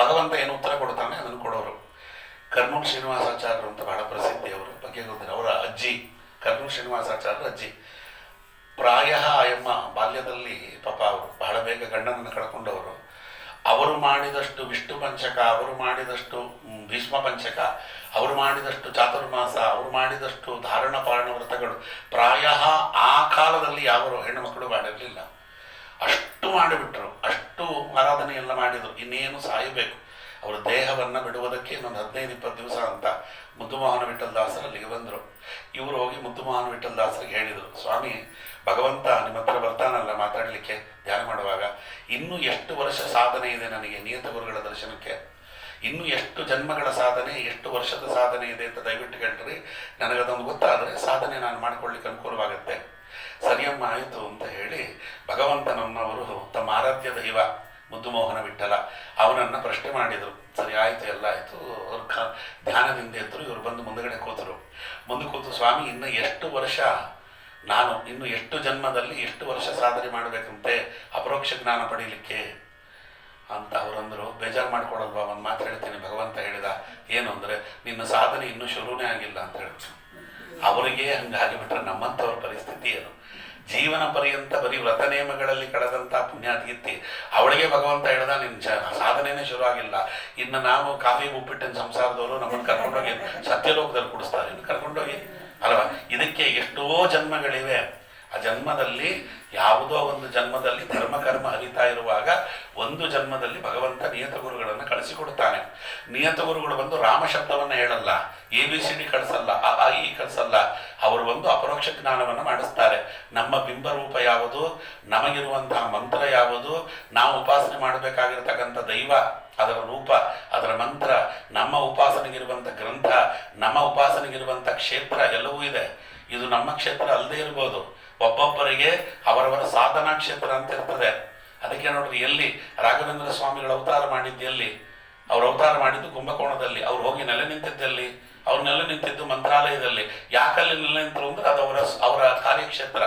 ಭಗವಂತ ಏನು ಉತ್ತರ ಕೊಡ್ತಾನೆ ಅದನ್ನು ಕೊಡೋರು. ಕರ್ನೂಲ್ ಶ್ರೀನಿವಾಸಾಚಾರ್ಯರು ಅಂತ ಬಹಳ ಪ್ರಸಿದ್ಧಿ, ಅವರ ಬಗ್ಗೆ ಗೊತ್ತಿಲ್ಲ. ಅವರ ಅಜ್ಜಿ ಕರ್ನೂಲ್ ಶ್ರೀನಿವಾಸಾಚಾರ್ಯರ ಅಜ್ಜಿ. ಪ್ರಾಯ ಎಂಬ ಬಾಲ್ಯದಲ್ಲಿ ಪಾಪ ಅವರು ಬಹಳ ಬೇಗ ಗಂಡನನ್ನು ಕಳ್ಕೊಂಡವರು. ಅವರು ಮಾಡಿದಷ್ಟು ವಿಷ್ಣು ಪಂಚಕ, ಅವರು ಮಾಡಿದಷ್ಟು ಭೀಷ್ಮ ಪಂಚಕ, ಅವರು ಮಾಡಿದಷ್ಟು ಚಾತುರ್ಮಾಸ, ಅವರು ಮಾಡಿದಷ್ಟು ಧಾರಣ ಪಾರಣ ವ್ರತಗಳು ಪ್ರಾಯ ಆ ಕಾಲದಲ್ಲಿ ಯಾವ ಹೆಣ್ಣು ಮಕ್ಕಳು ಮಾಡಿರಲಿಲ್ಲ. ಅಷ್ಟು ಮಾಡಿಬಿಟ್ರು, ಅಷ್ಟು ಆರಾಧನೆಯೆಲ್ಲ ಮಾಡಿದರು. ಇನ್ನೇನು ಸಾಯಬೇಕು, ಅವರ ದೇಹವನ್ನು ಬಿಡುವುದಕ್ಕೆ ಇನ್ನೊಂದು 15-20 ದಿವಸ ಅಂತ ಮುದ್ದುಮೋಹನ ವಿಠಲ ದಾಸರು ಅಲ್ಲಿಗೆ ಬಂದರು. ಇವರು ಹೋಗಿ ಮುದ್ದುಮೋಹನ ವಿಠಲ ದಾಸರಿಗೆ ಹೇಳಿದರು, ಸ್ವಾಮಿ ಭಗವಂತ ನಿಮ್ಮ ಹತ್ರ ಬರ್ತಾನಲ್ಲ ಮಾತಾಡಲಿಕ್ಕೆ ಧ್ಯಾನ ಮಾಡುವಾಗ, ಇನ್ನೂ ಎಷ್ಟು ವರ್ಷ ಸಾಧನೆ ಇದೆ ನನಗೆ ನಿಯತ ಗುರುಗಳ ದರ್ಶನಕ್ಕೆ, ಇನ್ನೂ ಎಷ್ಟು ಜನ್ಮಗಳ ಸಾಧನೆ, ಎಷ್ಟು ವರ್ಷದ ಸಾಧನೆ ಇದೆ ಅಂತ ದಯವಿಟ್ಟು ಹೇಳ್ರಿ. ನನಗದೊಂದು ಗೊತ್ತಾದರೆ ಸಾಧನೆ ನಾನು ಮಾಡ್ಕೊಳ್ಳಿಕ್ಕೆ ಅನುಕೂಲವಾಗುತ್ತೆ. ಸರಿಯಮ್ಮ ಆಯಿತು ಅಂತ ಹೇಳಿ ಭಗವಂತನನ್ನವರು ತಮ್ಮ ಆರಾಧ್ಯ ದೈವ ಮುದ್ದುಮೋಹನ ವಿಠಲ ಅವನನ್ನು ಪ್ರಶ್ನೆ ಮಾಡಿದರು. ಸರಿ ಆಯಿತು, ಎಲ್ಲ ಆಯಿತು. ಅವ್ರು ಧ್ಯಾನದಿಂದ ಎದ್ರು. ಇವರು ಬಂದು ಮುಂದುಗಡೆ ಕೂತರು. ಮುಂದೆ ಕೂತು, ಸ್ವಾಮಿ ಇನ್ನು ಎಷ್ಟು ವರ್ಷ ನಾನು, ಇನ್ನು ಎಷ್ಟು ಜನ್ಮದಲ್ಲಿ ಎಷ್ಟು ವರ್ಷ ಸಾಧನೆ ಮಾಡಬೇಕಂತೆ ಅಪರೋಕ್ಷ ಜ್ಞಾನ ಪಡೀಲಿಕ್ಕೆ ಅಂತ ಅವರಂದರು. ಬೇಜಾರು ಮಾಡ್ಕೊಡಲ್ವಾ, ಒಂದು ಮಾತು ಹೇಳ್ತೀನಿ. ಭಗವಂತ ಹೇಳಿದ ಏನು ಅಂದರೆ, ನಿನ್ನ ಸಾಧನೆ ಇನ್ನೂ ಶುರುನೇ ಆಗಿಲ್ಲ ಅಂತ ಹೇಳಿದ್ರು. ಅವರಿಗೆ ಹಂಗಾಗಿಬಿಟ್ರೆ ನಮ್ಮಂಥವ್ರ ಪರಿಸ್ಥಿತಿ ಏನು? ಜೀವನ ಪರ್ಯಂತ ಬರೀ ವ್ರತ ನೇಮಗಳಲ್ಲಿ ಕಳೆದಂಥ ಪುಣ್ಯಾತ್ಗಿತ್ತಿ ಅವಳಿಗೆ ಭಗವಂತ ಹೇಳ್ದ ನಿನ್ನ ಸಾಧನೆಯೇ ಶುರು ಆಗಿಲ್ಲ, ಇನ್ನು ನಾವು ಕಾಫಿ ಉಪ್ಪಿಟ್ಟಿನ ಸಂಸಾರದವರು ನಮ್ಮನ್ನು ಕರ್ಕೊಂಡೋಗಿ ಸತ್ಯಲೋಕದಲ್ಲಿ ಕುಡಿಸ್ತಾರೆ, ಇನ್ನು ಕರ್ಕೊಂಡೋಗಿ ಅಲ್ವಾ. ಇದಕ್ಕೆ ಎಷ್ಟೋ ಜನ್ಮಗಳಿವೆ. ಆ ಜನ್ಮದಲ್ಲಿ ಯಾವುದೋ ಒಂದು ಜನ್ಮದಲ್ಲಿ ಧರ್ಮಕರ್ಮ ಹರಿತಾ ಇರುವಾಗ ಒಂದು ಜನ್ಮದಲ್ಲಿ ಭಗವಂತ ನಿಯತ ಗುರುಗಳನ್ನು ಕಳಿಸಿಕೊಡ್ತಾನೆ. ನಿಯತ ಗುರುಗಳು ಬಂದು ರಾಮ ಶಬ್ದವನ್ನು ಹೇಳಲ್ಲ, ABCD ಕಳಿಸಲ್ಲ, ಆ ಈ ಕಳಿಸಲ್ಲ. ಅವರು ಬಂದು ಅಪರೋಕ್ಷ ಜ್ಞಾನವನ್ನು ಮಾಡಿಸ್ತಾರೆ. ನಮ್ಮ ಬಿಂಬರೂಪ ಯಾವುದು, ನಮಗಿರುವಂತಹ ಮಂತ್ರ ಯಾವುದು, ನಾವು ಉಪಾಸನೆ ಮಾಡಬೇಕಾಗಿರ್ತಕ್ಕಂಥ ದೈವ ಅದರ ರೂಪ, ಅದರ ಮಂತ್ರ, ನಮ್ಮ ಉಪಾಸನೆಗಿರುವಂಥ ಗ್ರಂಥ, ನಮ್ಮ ಉಪಾಸನೆಗಿರುವಂಥ ಕ್ಷೇತ್ರ ಎಲ್ಲವೂ ಇದೆ. ಇದು ನಮ್ಮ ಕ್ಷೇತ್ರ ಅಲ್ಲದೆ ಇರ್ಬೋದು, ಒಬ್ಬೊಬ್ಬರಿಗೆ ಅವರವರ ಸಾಧನಾ ಕ್ಷೇತ್ರ ಅಂತ ಇರ್ತದೆ. ಅದಕ್ಕೆ ನೋಡ್ರಿ, ಎಲ್ಲಿ ರಾಘವೇಂದ್ರ ಸ್ವಾಮಿಗಳು ಅವತಾರ ಮಾಡಿದ್ದು ಎಲ್ಲಿ? ಅವ್ರು ಅವತಾರ ಮಾಡಿದ್ದು ಕುಂಭಕೋಣದಲ್ಲಿ. ಅವ್ರು ಹೋಗಿ ನೆಲೆ ನಿಂತಿದ್ದಲ್ಲಿ, ಅವ್ರು ನೆಲೆ ನಿಂತಿದ್ದು ಮಂತ್ರಾಲಯದಲ್ಲಿ. ಯಾಕಲ್ಲಿ ನೆಲೆ ನಿಂತರು ಅಂದ್ರೆ ಅದು ಅವರ ಕಾರ್ಯಕ್ಷೇತ್ರ.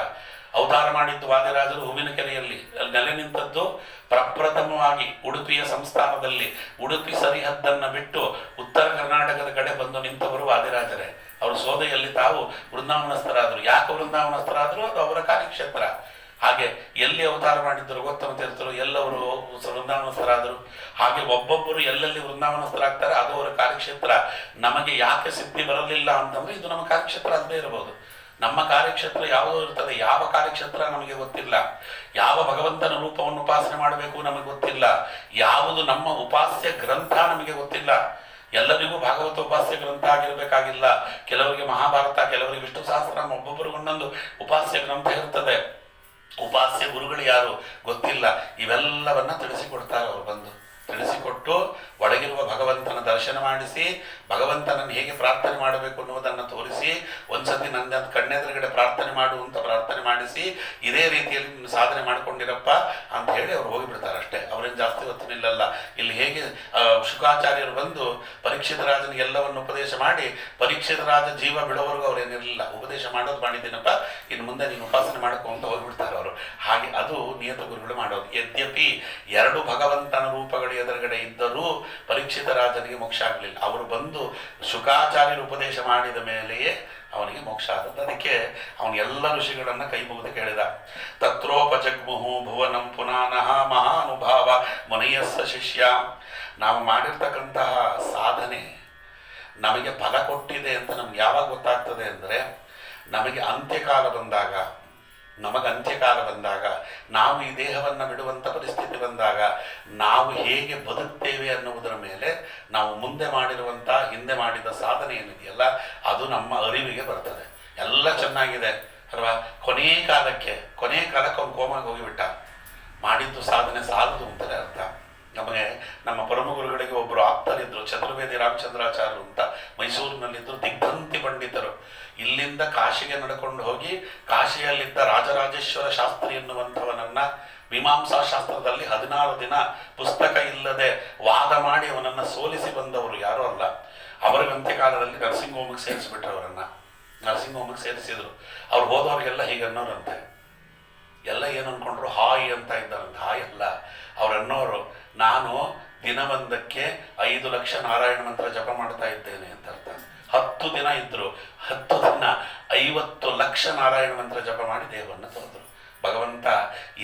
ಅವತಾರ ಮಾಡಿದ್ದು ವಾದಿರಾಜರು ಹೂವಿನಕೆರೆಯಲ್ಲಿ. ಅಲ್ಲಿ ನೆಲೆ ನಿಂತದ್ದು ಪ್ರಪ್ರಥಮವಾಗಿ ಉಡುಪಿಯ ಸಂಸ್ಥಾನದಲ್ಲಿ. ಉಡುಪಿ ಸರಿಹದ್ದನ್ನು ಬಿಟ್ಟು ಉತ್ತರ ಕರ್ನಾಟಕದ ಕಡೆ ಬಂದು ನಿಂತವರು ವಾದಿರಾಜರೇ. ಅವರು ಸೋದೆಯಲ್ಲಿ ತಾವು ವೃಂದಾವನಸ್ಥರಾದರು. ಯಾಕೆ ವೃಂದಾವನಸ್ಥರಾದರು? ಅದು ಅವರ ಕಾರ್ಯಕ್ಷೇತ್ರ. ಹಾಗೆ ಎಲ್ಲಿ ಅವತಾರ ಮಾಡಿದ್ದರು ಗೌತಮ ತೀರ್ಥರು, ಎಲ್ಲವರು ವೃಂದಾವನಸ್ಥರಾದರು. ಹಾಗೆ ಒಬ್ಬೊಬ್ಬರು ಎಲ್ಲೆಲ್ಲಿ ವೃಂದಾವನಸ್ಥರಾಗ್ತಾರೆ ಅದು ಅವರ ಕಾರ್ಯಕ್ಷೇತ್ರ. ನಮಗೆ ಯಾಕೆ ಸಿದ್ಧಿ ಬರಲಿಲ್ಲ ಅಂತಂದ್ರೆ ಇದು ನಮ್ಮ ಕಾರ್ಯಕ್ಷೇತ್ರ ಅಲ್ಲದೆ ಇರಬಹುದು. ನಮ್ಮ ಕಾರ್ಯಕ್ಷೇತ್ರ ಯಾವುದೋ ಇರ್ತದೆ. ಯಾವ ಕಾರ್ಯಕ್ಷೇತ್ರ ನಮಗೆ ಗೊತ್ತಿಲ್ಲ. ಯಾವ ಭಗವಂತನ ರೂಪವನ್ನು ಉಪಾಸನೆ ಮಾಡಬೇಕು ನಮಗೆ ಗೊತ್ತಿಲ್ಲ. ಯಾವುದು ನಮ್ಮ ಉಪಾಸ್ಯ ಗ್ರಂಥ ನಮಗೆ ಗೊತ್ತಿಲ್ಲ. ಎಲ್ಲರಿಗೂ ಭಾಗವತ ಉಪಾಸ್ಯ ಗ್ರಂಥ ಆಗಿರಬೇಕಾಗಿಲ್ಲ. ಕೆಲವರಿಗೆ ಮಹಾಭಾರತ, ಕೆಲವರಿಗೆ ವಿಷ್ಣು ಸಹಸ್ರನಾಮ, ಒಬ್ಬೊಬ್ಬರಿಗೆ ಒಂದೊಂದು ಉಪಾಸ್ಯ ಗ್ರಂಥ ಇರ್ತದೆ. ಉಪಾಸ್ಯ ಗುರುಗಳು ಯಾರು ಗೊತ್ತಿಲ್ಲ. ಇವೆಲ್ಲವನ್ನ ತಿಳಿಸಿಕೊಡ್ತಾರೆ. ಅವರು ಬಂದು ತಿಳಿಸಿಕೊಟ್ಟು ಒಳಗಿರುವ ಭಗವಂತನ ದರ್ಶನ ಮಾಡಿಸಿ, ಭಗವಂತನನ್ನು ಹೇಗೆ ಪ್ರಾರ್ಥನೆ ಮಾಡಬೇಕು ಅನ್ನುವುದನ್ನು ತೋರಿಸಿ, ಒಂದ್ಸತಿ ನನ್ನ ಕಣ್ಣೆದುರುಗಡೆ ಪ್ರಾರ್ಥನೆ ಮಾಡು ಅಂತ ಪ್ರಾರ್ಥನೆ ಮಾಡಿಸಿ, ಇದೇ ರೀತಿಯಲ್ಲಿ ನೀನು ಸಾಧನೆ ಮಾಡಿಕೊಂಡಿರಪ್ಪ ಅಂತ ಹೇಳಿ ಅವ್ರು ಹೋಗಿಬಿಡ್ತಾರೆ ಅಷ್ಟೇ. ಅವರೇನು ಜಾಸ್ತಿ ಹೊತ್ತು ನಿಲ್ಲಲ್ಲ. ಇಲ್ಲಿ ಹೇಗೆ ಶುಕಾಚಾರ್ಯರು ಬಂದು ಪರೀಕ್ಷಿತ ರಾಜನಿಗೆ ಎಲ್ಲವನ್ನು ಉಪದೇಶ ಮಾಡಿ, ಪರೀಕ್ಷಿತ ರಾಜ ಜೀವ ಬಿಡೋವರೆಗೂ ಅವ್ರೇನಿರಲಿಲ್ಲ. ಉಪದೇಶ ಮಾಡೋದು ಮಾಡಿದ್ದೀನಪ್ಪ, ಇನ್ನು ಮುಂದೆ ನೀನು ಉಪಾಸನೆ ಮಾಡ್ಕೊ ಅಂತ ಹೋಗಿಬಿಡ್ತಾರೆ ಅವರು. ಹಾಗೆ ಅದು ನಿಯತ ಗುರುಗಳು ಮಾಡೋದು. ಯದ್ಯಪಿ ಎರಡು ಭಗವಂತನ ರೂಪಗಳು ಎದುರುಗಡೆ ಇದ್ದರೂ ಪರೀಕ್ಷಿತ ರಾಜನಿಗೆ ಮೋಕ್ಷ ಆಗಲಿಲ್ಲ. ಅವರು ಬಂದು ಶುಕಾಚಾರ್ಯರು ಉಪದೇಶ ಮಾಡಿದ ಮೇಲೆಯೇ ಅವನಿಗೆ ಮೋಕ್ಷ ಆದದ್ದು. ಅದಕ್ಕೆ ಅವನು ಎಲ್ಲ ಋಷಿಗಳನ್ನು ಕೈ ಮುಗಿದು ಕೇಳಿದ. ತತ್ರೋಪಜಗ್ಮುಹು ಭುವನಂ ಪುನಾನಃ ಮಹಾನುಭಾವ ಮುನಿಯಸ್ಸ ಶಿಷ್ಯ. ನಾವು ಮಾಡಿರ್ತಕ್ಕಂತಹ ಸಾಧನೆ ನಮಗೆ ಫಲ ಕೊಟ್ಟಿದೆ ಅಂತ ನಮ್ಗೆ ಯಾವಾಗ ಗೊತ್ತಾಗ್ತದೆ ಅಂದರೆ, ನಮಗೆ ಅಂತ್ಯಕಾಲ ಬಂದಾಗ ನಾವು ಈ ದೇಹವನ್ನು ಬಿಡುವಂಥ ಪರಿಸ್ಥಿತಿ ಬಂದಾಗ ನಾವು ಹೇಗೆ ಬದುಕ್ತೇವೆ ಅನ್ನುವುದರ ಮೇಲೆ ನಾವು ಮುಂದೆ ಮಾಡಿರುವಂಥ ಹಿಂದೆ ಮಾಡಿದ ಸಾಧನೆ ಏನಿದೆಯಲ್ಲ ಅದು ನಮ್ಮ ಅರಿವಿಗೆ ಬರ್ತದೆ. ಎಲ್ಲ ಚೆನ್ನಾಗಿದೆ ಅಲ್ವಾ. ಕೊನೆ ಕಾಲಕ್ಕೆ ಅವನು ಕೋಮಾಗಿ ಹೋಗಿಬಿಟ್ಟ. ಮಾಡಿದ್ದು ಸಾಧನೆ ಸಾಲದು ಅಂತಲೇ ಅರ್ಥ. ನಮಗೆ ನಮ್ಮ ಪರಮಗುರುಗಳಿಗೆ ಒಬ್ಬರು ಆಪ್ತರಿದ್ದರು, ಚತುರ್ವೇದಿ ರಾಮಚಂದ್ರಾಚಾರ್ಯರು ಅಂತ ಮೈಸೂರಿನಲ್ಲಿದ್ದರು. ದಿಗ್ಧಂತಿ ಪಂಡಿತರು. ಇಲ್ಲಿ ಇಲ್ಲಿಂದ ಕಾಶಿಗೆ ನಡ್ಕೊಂಡು ಹೋಗಿ ಕಾಶಿಯಲ್ಲಿದ್ದ ರಾಜರಾಜೇಶ್ವರ ಶಾಸ್ತ್ರಿ ಎನ್ನುವಂಥವನನ್ನ ಮೀಮಾಂಸಾ ಶಾಸ್ತ್ರದಲ್ಲಿ 16 ದಿನ ಪುಸ್ತಕ ಇಲ್ಲದೆ ವಾದ ಮಾಡಿ ಅವನನ್ನು ಸೋಲಿಸಿ ಬಂದವರು ಯಾರೂ ಅಲ್ಲ. ಅವರಿಗೆ ಅಂತ್ಯಕಾಲದಲ್ಲಿ ನರ್ಸಿಂಗ್ ಹೋಮಿಗೆ ಸೇರಿಸ್ಬಿಟ್ರು. ಅವರನ್ನ ನರ್ಸಿಂಗ್ ಹೋಮಿಗೆ ಸೇರಿಸಿದ್ರು. ಅವ್ರು ಹೋದವ್ರಿಗೆಲ್ಲ ಹೀಗೆ ಅನ್ನೋರಂತೆ. ಎಲ್ಲ ಏನು ಅಂದ್ಕೊಂಡ್ರು ಹಾಯ್ ಅಂತ ಇದ್ದಾರಂತೆ. ಹಾಯ್ ಅಲ್ಲ, ಅವ್ರನ್ನೋರು ನಾನು ದಿನವೊಂದಕ್ಕೆ 5 ಲಕ್ಷ ನಾರಾಯಣ ಮಂತ್ರ ಜಪ ಮಾಡ್ತಾ ಇದ್ದೇನೆ ಅಂತ ಅರ್ಥ. 10 ದಿನ ಇದ್ರು, 10 ದಿನ 50 ಲಕ್ಷ ನಾರಾಯಣ ಮಂತ್ರ ಜಪ ಮಾಡಿ ದೇವರನ್ನು ತೊರೆದ್ರು. ಭಗವಂತ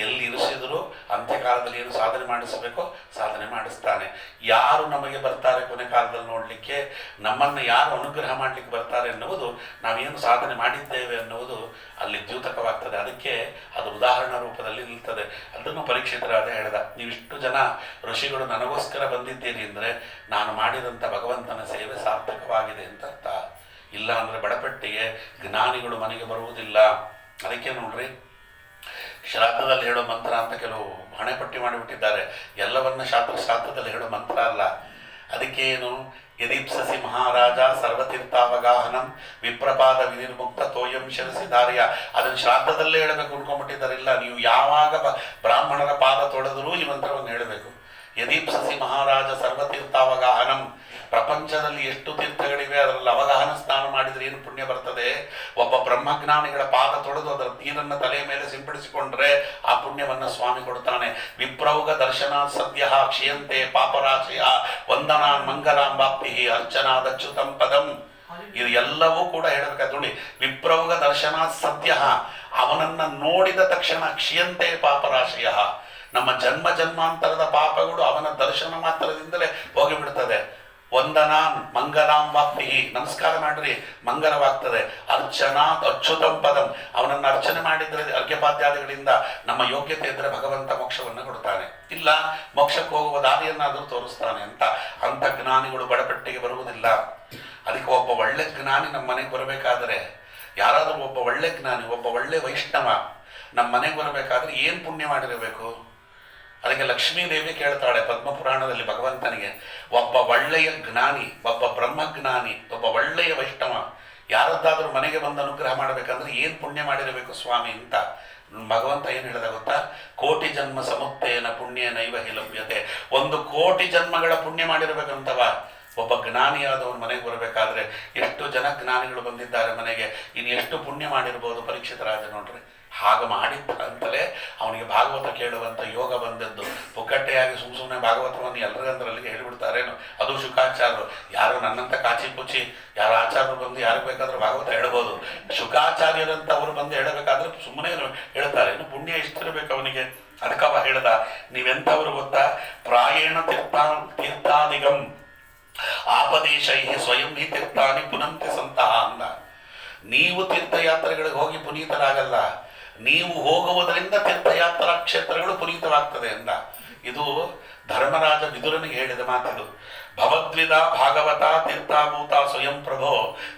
ಎಲ್ಲಿ ಇರಿಸಿದ್ರು ಅಂತ್ಯಕಾಲದಲ್ಲಿ ಏನು ಸಾಧನೆ ಮಾಡಿಸಬೇಕೋ ಸಾಧನೆ ಮಾಡಿಸ್ತಾನೆ. ಯಾರು ನಮಗೆ ಬರ್ತಾರೆ ಕೊನೆ ಕಾಲದಲ್ಲಿ ನೋಡಲಿಕ್ಕೆ, ನಮ್ಮನ್ನು ಯಾರು ಅನುಗ್ರಹ ಮಾಡಲಿಕ್ಕೆ ಬರ್ತಾರೆ ಎನ್ನುವುದು, ನಾವೇನು ಸಾಧನೆ ಮಾಡಿದ್ದೇವೆ ಅನ್ನುವುದು ಅಲ್ಲಿ ದ್ಯೂತಕವಾಗ್ತದೆ. ಅದಕ್ಕೆ ಅದು ಉದಾಹರಣಾ ರೂಪದಲ್ಲಿ ನಿಲ್ತದೆ. ಅದನ್ನು ಪರೀಕ್ಷಿತರಾದ ಹೇಳಿದ, ನೀವಿಷ್ಟು ಜನ ಋಷಿಗಳು ನನಗೋಸ್ಕರ ಬಂದಿದ್ದೀರಿ ಅಂದರೆ ನಾನು ಮಾಡಿದಂಥ ಭಗವಂತನ ಸೇವೆ ಸಾರ್ಥಕವಾಗಿದೆ ಅಂತ ಅರ್ಥ. ಇಲ್ಲ ಅಂದರೆ ಬಡಪಟ್ಟಿಗೆ ಜ್ಞಾನಿಗಳು ಮನೆಗೆ ಬರುವುದಿಲ್ಲ. ಅದಕ್ಕೆ ನೋಡ್ರಿ, ಶ್ರಾದ್ದದಲ್ಲಿ ಹೇಳೋ ಮಂತ್ರ ಅಂತ ಕೆಲವು ಹಣೆಪಟ್ಟಿ ಮಾಡಿಬಿಟ್ಟಿದ್ದಾರೆ. ಎಲ್ಲವನ್ನ ಶಾಸ್ತ್ರದಲ್ಲಿ ಹೇಳೋ ಮಂತ್ರ ಅಲ್ಲ. ಅದಕ್ಕೇನು ಯದೀಪ್ಸಸಿ ಮಹಾರಾಜ ಸರ್ವತೀರ್ಥಾವಗಾಹನಂ ವಿಪ್ರಪಾದ ವಿನಿರ್ಮುಕ್ತ ತೋಯಂ ಶಿರಸಿ ಧಾರ್ಯ, ಅದನ್ನು ಶ್ರಾದ್ದದಲ್ಲೇ ಹೇಳಬೇಕು ಅನ್ಕೊಂಡ್ಬಿಟ್ಟಿದ್ದಾರೆ. ಇಲ್ಲ, ನೀವು ಯಾವಾಗ ಬ್ರಾಹ್ಮಣರ ಪಾದ ತೊಳೆದರೂ ಈ ಮಂತ್ರವನ್ನು ಹೇಳಬೇಕು. ಯದೀಪ್ಸಸಿ ಮಹಾರಾಜ ಸರ್ವತೀರ್ಥಾವಗಾಹನಂ, ಪ್ರಪಂಚದಲ್ಲಿ ಎಷ್ಟು ತೀರ್ಥಗಳಿವೆ ಅದರಲ್ಲಿ ಅವಗಾಹನ ಸ್ನಾನ ಮಾಡಿದರೆ ಏನು ಪುಣ್ಯ ಬರ್ತದೆ. ಒಬ್ಬ ಬ್ರಹ್ಮಜ್ಞಾನಿಗಳ ಪಾದ ತೊಳೆದು ಅದರ ನೀರನ್ನು ತಲೆಯ ಮೇಲೆ ಸಿಂಪಡಿಸಿಕೊಂಡ್ರೆ ಆ ಪುಣ್ಯವನ್ನು ಸ್ವಾಮಿ ಕೊಡ್ತಾನೆ. ವಿಪ್ರೌಗ ದರ್ಶನ ಸದ್ಯ ಕ್ಷೀಯಂತೆ ಪಾಪರಾಶಯ ವಂದನಾನ್ ಮಂಗಲಾಂಬಾಪ್ತಿ ಅರ್ಚನಾದಚ್ಯುತಂ ಪದಂ. ಇದು ಎಲ್ಲವೂ ಕೂಡ ಹೇಳಬೇಕಾದ ನೋಡಿ. ವಿಪ್ರೌಗ ದರ್ಶನ ಸದ್ಯ, ಅವನನ್ನ ನೋಡಿದ ತಕ್ಷಣ ಕ್ಷೀಯಂತೆ ಪಾಪರಾಶಯ, ನಮ್ಮ ಜನ್ಮ ಜನ್ಮಾಂತರದ ಪಾಪಗಳು ಅವನ ದರ್ಶನ ಮಾತ್ರದಿಂದಲೇ ಹೋಗಿಬಿಡ್ತದೆ. ವಂದನಾನ್ ಮಂಗಲಾಂ ವಾಪ್ತಿ, ನಮಸ್ಕಾರ ಮಾಡ್ರಿ ಮಂಗಲವಾಗ್ತದೆ. ಅರ್ಚನಾ ಅಚ್ಯುತಂ ಪದಂ, ಅವನನ್ನು ಅರ್ಚನೆ ಮಾಡಿದರೆ ಅರ್ಘ್ಯಪಾದ್ಯಾದಿಗಳಿಂದ ನಮ್ಮ ಯೋಗ್ಯತೆ ಇದ್ದರೆ ಭಗವಂತ ಮೋಕ್ಷವನ್ನು ಕೊಡ್ತಾನೆ. ಇಲ್ಲ, ಮೋಕ್ಷಕ್ಕೆ ಹೋಗುವ ದಾರಿಯನ್ನಾದರೂ ತೋರಿಸ್ತಾನೆ ಅಂತ. ಅಂಥ ಜ್ಞಾನಿಗಳು ಬಡಪಟ್ಟಿಗೆ ಬರುವುದಿಲ್ಲ. ಅದಕ್ಕೆ ಒಬ್ಬ ಒಳ್ಳೆ ಜ್ಞಾನಿ ನಮ್ಮ ಮನೆಗೆ ಬರಬೇಕಾದ್ರೆ, ಯಾರಾದರೂ ಒಬ್ಬ ಒಳ್ಳೆ ಜ್ಞಾನಿ, ಒಬ್ಬ ಒಳ್ಳೆ ವೈಷ್ಣವ ನಮ್ಮ ಮನೆಗೆ ಬರಬೇಕಾದ್ರೆ ಏನು ಪುಣ್ಯ ಮಾಡಿರಬೇಕು? ಅದಕ್ಕೆ ಲಕ್ಷ್ಮೀದೇವಿ ಕೇಳ್ತಾಳೆ ಪದ್ಮಪುರಾಣದಲ್ಲಿ ಭಗವಂತನಿಗೆ, ಒಬ್ಬ ಒಳ್ಳೆಯ ಜ್ಞಾನಿ, ಒಬ್ಬ ಬ್ರಹ್ಮಜ್ಞಾನಿ, ಒಬ್ಬ ಒಳ್ಳೆಯ ವೈಷ್ಣವ ಯಾರದ್ದಾದರೂ ಮನೆಗೆ ಬಂದು ಅನುಗ್ರಹ ಮಾಡಬೇಕಂದ್ರೆ ಏನು ಪುಣ್ಯ ಮಾಡಿರಬೇಕು ಸ್ವಾಮಿ ಅಂತ. ಭಗವಂತ ಏನು ಹೇಳಿದ ಗೊತ್ತಾ? ಕೋಟಿ ಜನ್ಮ ಸಮುತ್ತೇನ ಪುಣ್ಯ ನೈವ ಹಿ ಲಭ್ಯತೆ. 1 ಕೋಟಿ ಜನ್ಮಗಳ ಪುಣ್ಯ ಮಾಡಿರಬೇಕಂತವ ಒಬ್ಬ ಜ್ಞಾನಿಯಾದವನು ಮನೆಗೆ ಬರಬೇಕಾದ್ರೆ. ಎಷ್ಟು ಜನ ಜ್ಞಾನಿಗಳು ಬಂದಿದ್ದಾರೆ ಮನೆಗೆ, ಇನ್ನು ಎಷ್ಟು ಪುಣ್ಯ ಮಾಡಿರ್ಬೋದು ಪರೀಕ್ಷಿತರಾದ ನೋಡ್ರಿ. ಹಾಗೆ ಮಾಡಿದ್ದರಂತಲೇ ಅವನಿಗೆ ಭಾಗವತ ಕೇಳುವಂಥ ಯೋಗ ಬಂದದ್ದು. ಪುಕ್ಕಟ್ಟೆಯಾಗಿ ಸುಮ್ಮನೆ ಭಾಗವತವನ್ನು ಎಲ್ಲರಂದ್ರಲ್ಲಿಗೆ ಹೇಳಿಬಿಡ್ತಾರೇನು? ಅದು ಶುಕಾಚಾರ್ಯರು. ಯಾರು ನನ್ನಂಥ ಕಾಚಿ ಪುಚ್ಚಿ ಯಾರು ಆಚಾರ್ಯರು ಬಂದು ಯಾರಿಗೆ ಬೇಕಾದ್ರೂ ಭಾಗವತ ಹೇಳ್ಬೋದು. ಶುಕಾಚಾರ್ಯರಂತ ಅವರು ಬಂದು ಹೇಳಬೇಕಾದ್ರೆ ಸುಮ್ಮನೆ ಹೇಳ್ತಾರೆ. ಇನ್ನು ಪುಣ್ಯ ಇಷ್ಟಿರಬೇಕು ಅವನಿಗೆ. ಅದಕ್ಕವ ಹೇಳ್ದ, ನೀವೆಂಥವ್ರು ಗೊತ್ತಾ? ಪ್ರಾಯೇಣ ತೀರ್ಥಾದಿಗಂ ಆಪದೇಶೈ ಸ್ವಯಂ ಹಿ ತೀರ್ಥಾನಿ ಪುನಂತೆ ಸಂತಹ ಅಂದ. ನೀವು ತೀರ್ಥಯಾತ್ರೆಗಳಿಗೆ ಹೋಗಿ ಪುನೀತರಾಗಲ್ಲ, ನೀವು ಹೋಗುವುದರಿಂದ ತೀರ್ಥಯಾತ್ರಾ ಕ್ಷೇತ್ರಗಳು ಪುನೀತವಾಗ್ತದೆ ಎಂದ. ಇದು ಧರ್ಮರಾಜ ವಿದುರನಿಗೆ ಹೇಳಿದ ಮಾತಿದು. ಭವದ್ವಿಧ ಭಾಗವತ ತೀರ್ಥಾಭೂತ ಸ್ವಯಂ ಪ್ರಭೋ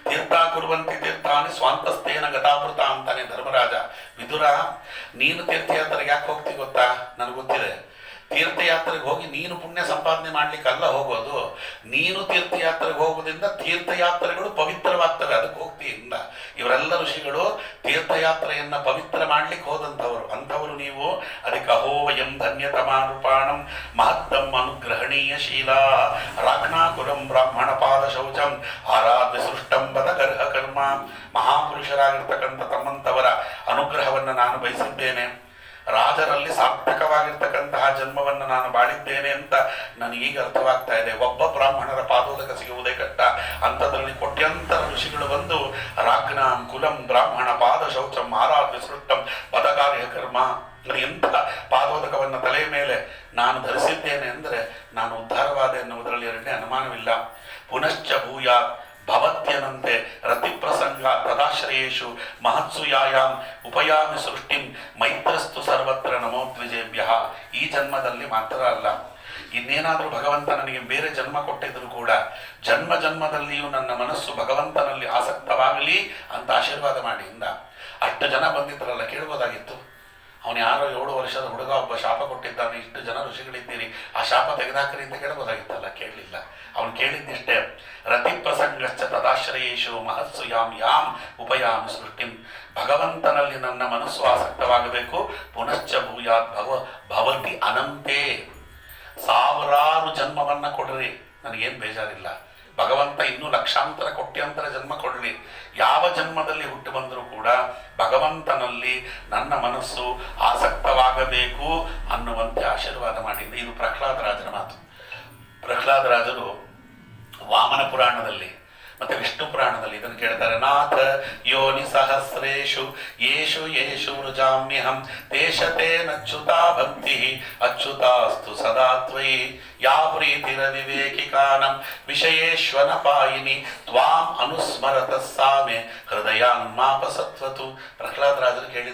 ತೀರ್ಥ ಕುರುವಂತಿ ತೀರ್ಥಾನಿ ಸ್ವಾಂತಸ್ಥೇನ ಗತಾಮೃತ ಅಂತಾನೆ ಧರ್ಮರಾಜ. ವಿದುರ, ನೀನು ತೀರ್ಥಯಾತ್ರೆಗೆ ಯಾಕೆ ಹೋಗ್ತಿ ಗೊತ್ತಾ? ನನಗೆ ಗೊತ್ತಿದೆ. ತೀರ್ಥಯಾತ್ರೆಗೆ ಹೋಗಿ ನೀನು ಪುಣ್ಯ ಸಂಪಾದನೆ ಮಾಡ್ಲಿಕ್ಕಲ್ಲ ಹೋಗೋದು. ನೀನು ತೀರ್ಥಯಾತ್ರೆಗೆ ಹೋಗೋದ್ರಿಂದ ತೀರ್ಥಯಾತ್ರೆಗಳು ಪವಿತ್ರವಾಗ್ತವೆ, ಅದಕ್ಕೆ ಹೋಗ್ತಿಯಿಂದ. ಇವರೆಲ್ಲ ಋಷಿಗಳು ತೀರ್ಥಯಾತ್ರೆಯನ್ನ ಪವಿತ್ರ ಮಾಡ್ಲಿಕ್ಕೆ ಹೋದಂಥವರು. ಅಂಥವರು ನೀವು. ಅದಕ್ಕೆ ಅಹೋವಯಂ ಧನ್ಯತಮಾನುಪಾಣಂ ಮಹತ್ತಂ ಅನುಗ್ರಹಣೀಯ ಶೀಲ ರಾಘ್ನಾಕುರಂ ಬ್ರಾಹ್ಮಣ ಪಾದ ಶೌಚಂ ಆರಾಧ್ಯ ಸೃಷ್ಟಂ ಬದ ಗರ್ಹ ಕರ್ಮ. ಮಹಾಪುರುಷರಾಗಿರ್ತಕ್ಕಂಥ ತಮ್ಮಂಥವರ ಅನುಗ್ರಹವನ್ನು ನಾನು ಬಯಸಿದ್ದೇನೆ. ರಾಜರಲ್ಲಿ ಸಾರ್ಥಕವಾಗಿರ್ತಕ್ಕಂತಹ ಜನ್ಮವನ್ನು ನಾನು ಬಾಳಿದ್ದೇನೆ ಅಂತ ನನಗೀಗ ಅರ್ಥವಾಗ್ತಾ ಇದೆ. ಒಬ್ಬ ಬ್ರಾಹ್ಮಣರ ಪಾದೋದಕ ಸಿಗುವುದೇ ಕಷ್ಟ. ಅಂಥದ್ರಲ್ಲಿ ಕೋಟ್ಯಂತರ ಋಷಿಗಳು ಬಂದು ರಾಘ್ನಾಂ ಕುಲಂ ಬ್ರಾಹ್ಮಣ ಪಾದ ಶೌಚಂ ಆರಾಧ್ಯ ಸೃಷ್ಟಂ ಪದಕಾರ್ಯ ಕರ್ಮ, ಎಂಥ ಪಾದೋದಕವನ್ನು ತಲೆಯ ಮೇಲೆ ನಾನು ಧರಿಸಿದ್ದೇನೆ ಅಂದರೆ ನಾನು ಉದ್ಧಾರವಾದೆ ಎನ್ನುವುದರಲ್ಲಿ ಎರಡನೇ ಅನುಮಾನವಿಲ್ಲ. ಪುನಶ್ಚ ಭೂಯಾ ಭವತ್ಯನಂತೆ ರತಿಪ್ರಸಂಗ ತದಾಶ್ರಯೇಶು ಮಹತ್ಸು ಯಾಯಾಂ ಉಪಯಾಮಿ ಸೃಷ್ಟಿಂ ಮೈತ್ರಸ್ತು ಸರ್ವತ್ರ ನಮೋ ದ್ವಿಜೇಭ್ಯ. ಈ ಜನ್ಮದಲ್ಲಿ ಮಾತ್ರ ಅಲ್ಲ, ಇನ್ನೇನಾದರೂ ಭಗವಂತ ನನಗೆ ಬೇರೆ ಜನ್ಮ ಕೊಟ್ಟಿದ್ರು ಕೂಡ ಜನ್ಮ ಜನ್ಮದಲ್ಲಿಯೂ ನನ್ನ ಮನಸ್ಸು ಭಗವಂತನಲ್ಲಿ ಆಸಕ್ತವಾಗಲಿ ಅಂತ ಆಶೀರ್ವಾದ ಮಾಡಿ ಇಂದ. ಅಷ್ಟು ಜನ ಬಂದಿದ್ದರಲ್ಲ, ಕೇಳ್ಬೋದಾಗಿತ್ತು. ಅವನು ಯಾರೋ 7 ವರ್ಷದ ಹುಡುಗ ಒಬ್ಬ ಶಾಪ ಕೊಟ್ಟಿದ್ದಾನೆ, ಇಷ್ಟು ಜನ ಋಷಿಗಳಿದ್ದೀರಿ, ಆ ಶಾಪ ತೆಗೆದಾಕರಿ ಅಂತ ಕೇಳ್ಬೋದಾಗಿತ್ತಲ್ಲ, ಕೇಳಲಿಲ್ಲ. ಅವನು ಕೇಳಿದ್ದಿಷ್ಟೇ, ರತಿ ಪ್ರಸಂಗಶ್ಚ ತದಾಶ್ರಯೇಶು ಭಗವತೀಶು ಮಹತ್ಸು ಯಾಂ ಉಪಯಾಮಿ ಸೃಷ್ಟಿಂ. ಭಗವಂತನಲ್ಲಿ ನನ್ನ ಮನಸ್ಸು ಆಸಕ್ತವಾಗಬೇಕು. ಪುನಶ್ಚ ಭೂಯಾತ್ ಭವತಿ ಅನಂತೆ. ಸಾವಿರಾರು ಜನ್ಮವನ್ನು ಕೊಡ್ರಿ, ನನಗೇನು ಬೇಜಾರಿಲ್ಲ. ಭಗವಂತ ಇನ್ನೂ ಲಕ್ಷಾಂತರ ಕೋಟ್ಯಾಂತರ ಜನ್ಮ ಕೊಡಲಿ. ಯಾವ ಜನ್ಮದಲ್ಲಿ ಹುಟ್ಟು ಬಂದರೂ ಕೂಡ ಭಗವಂತನಲ್ಲಿ ನನ್ನ ಮನಸ್ಸು ಆಸಕ್ತವಾಗಬೇಕು ಅನ್ನುವಂತೆ ಆಶೀರ್ವಾದ ಮಾಡಿದ್ದೆ. ಇದು ಪ್ರಹ್ಲಾದರಾಜನ ಮಾತು. ಪ್ರಹ್ಲಾದರಾಜರು ವಾಮನ ಪುರಾಣದಲ್ಲಿ ಮತ್ತು ವಿಷ್ಣು ಪುರಾಣದಲ್ಲಿ ಇದನ್ನು ಕೇಳ್ತಾರೆ. ನಾಥ ಯೋನಿ ಸಹಸ್ರೇಶು ಯೇಷು ಯೇಷು ವೃಜಾಮ್ಯಹಂ ತೇಷತೆ ನಚ್ಯುತಾ ಭಕ್ತಿ ಅಚ್ಯುತಾಸ್ತು ಸದಾ ತ್ವಯಿ ಯಾ ಪ್ರೀತಿರ ವಿವೇಕಿಕಾನಂ ವಿಷಯೇಶ್ವನ ಪಾಯಿನಿ ತ್ವಾಂ ಅನುಸ್ಮರತ ಸಾಮೆ ಹೃದಯಾನ್ಮಾಪಸತ್ವತು. ಪ್ರಹ್ಲಾದರಾಜರು ಕೇಳಿದ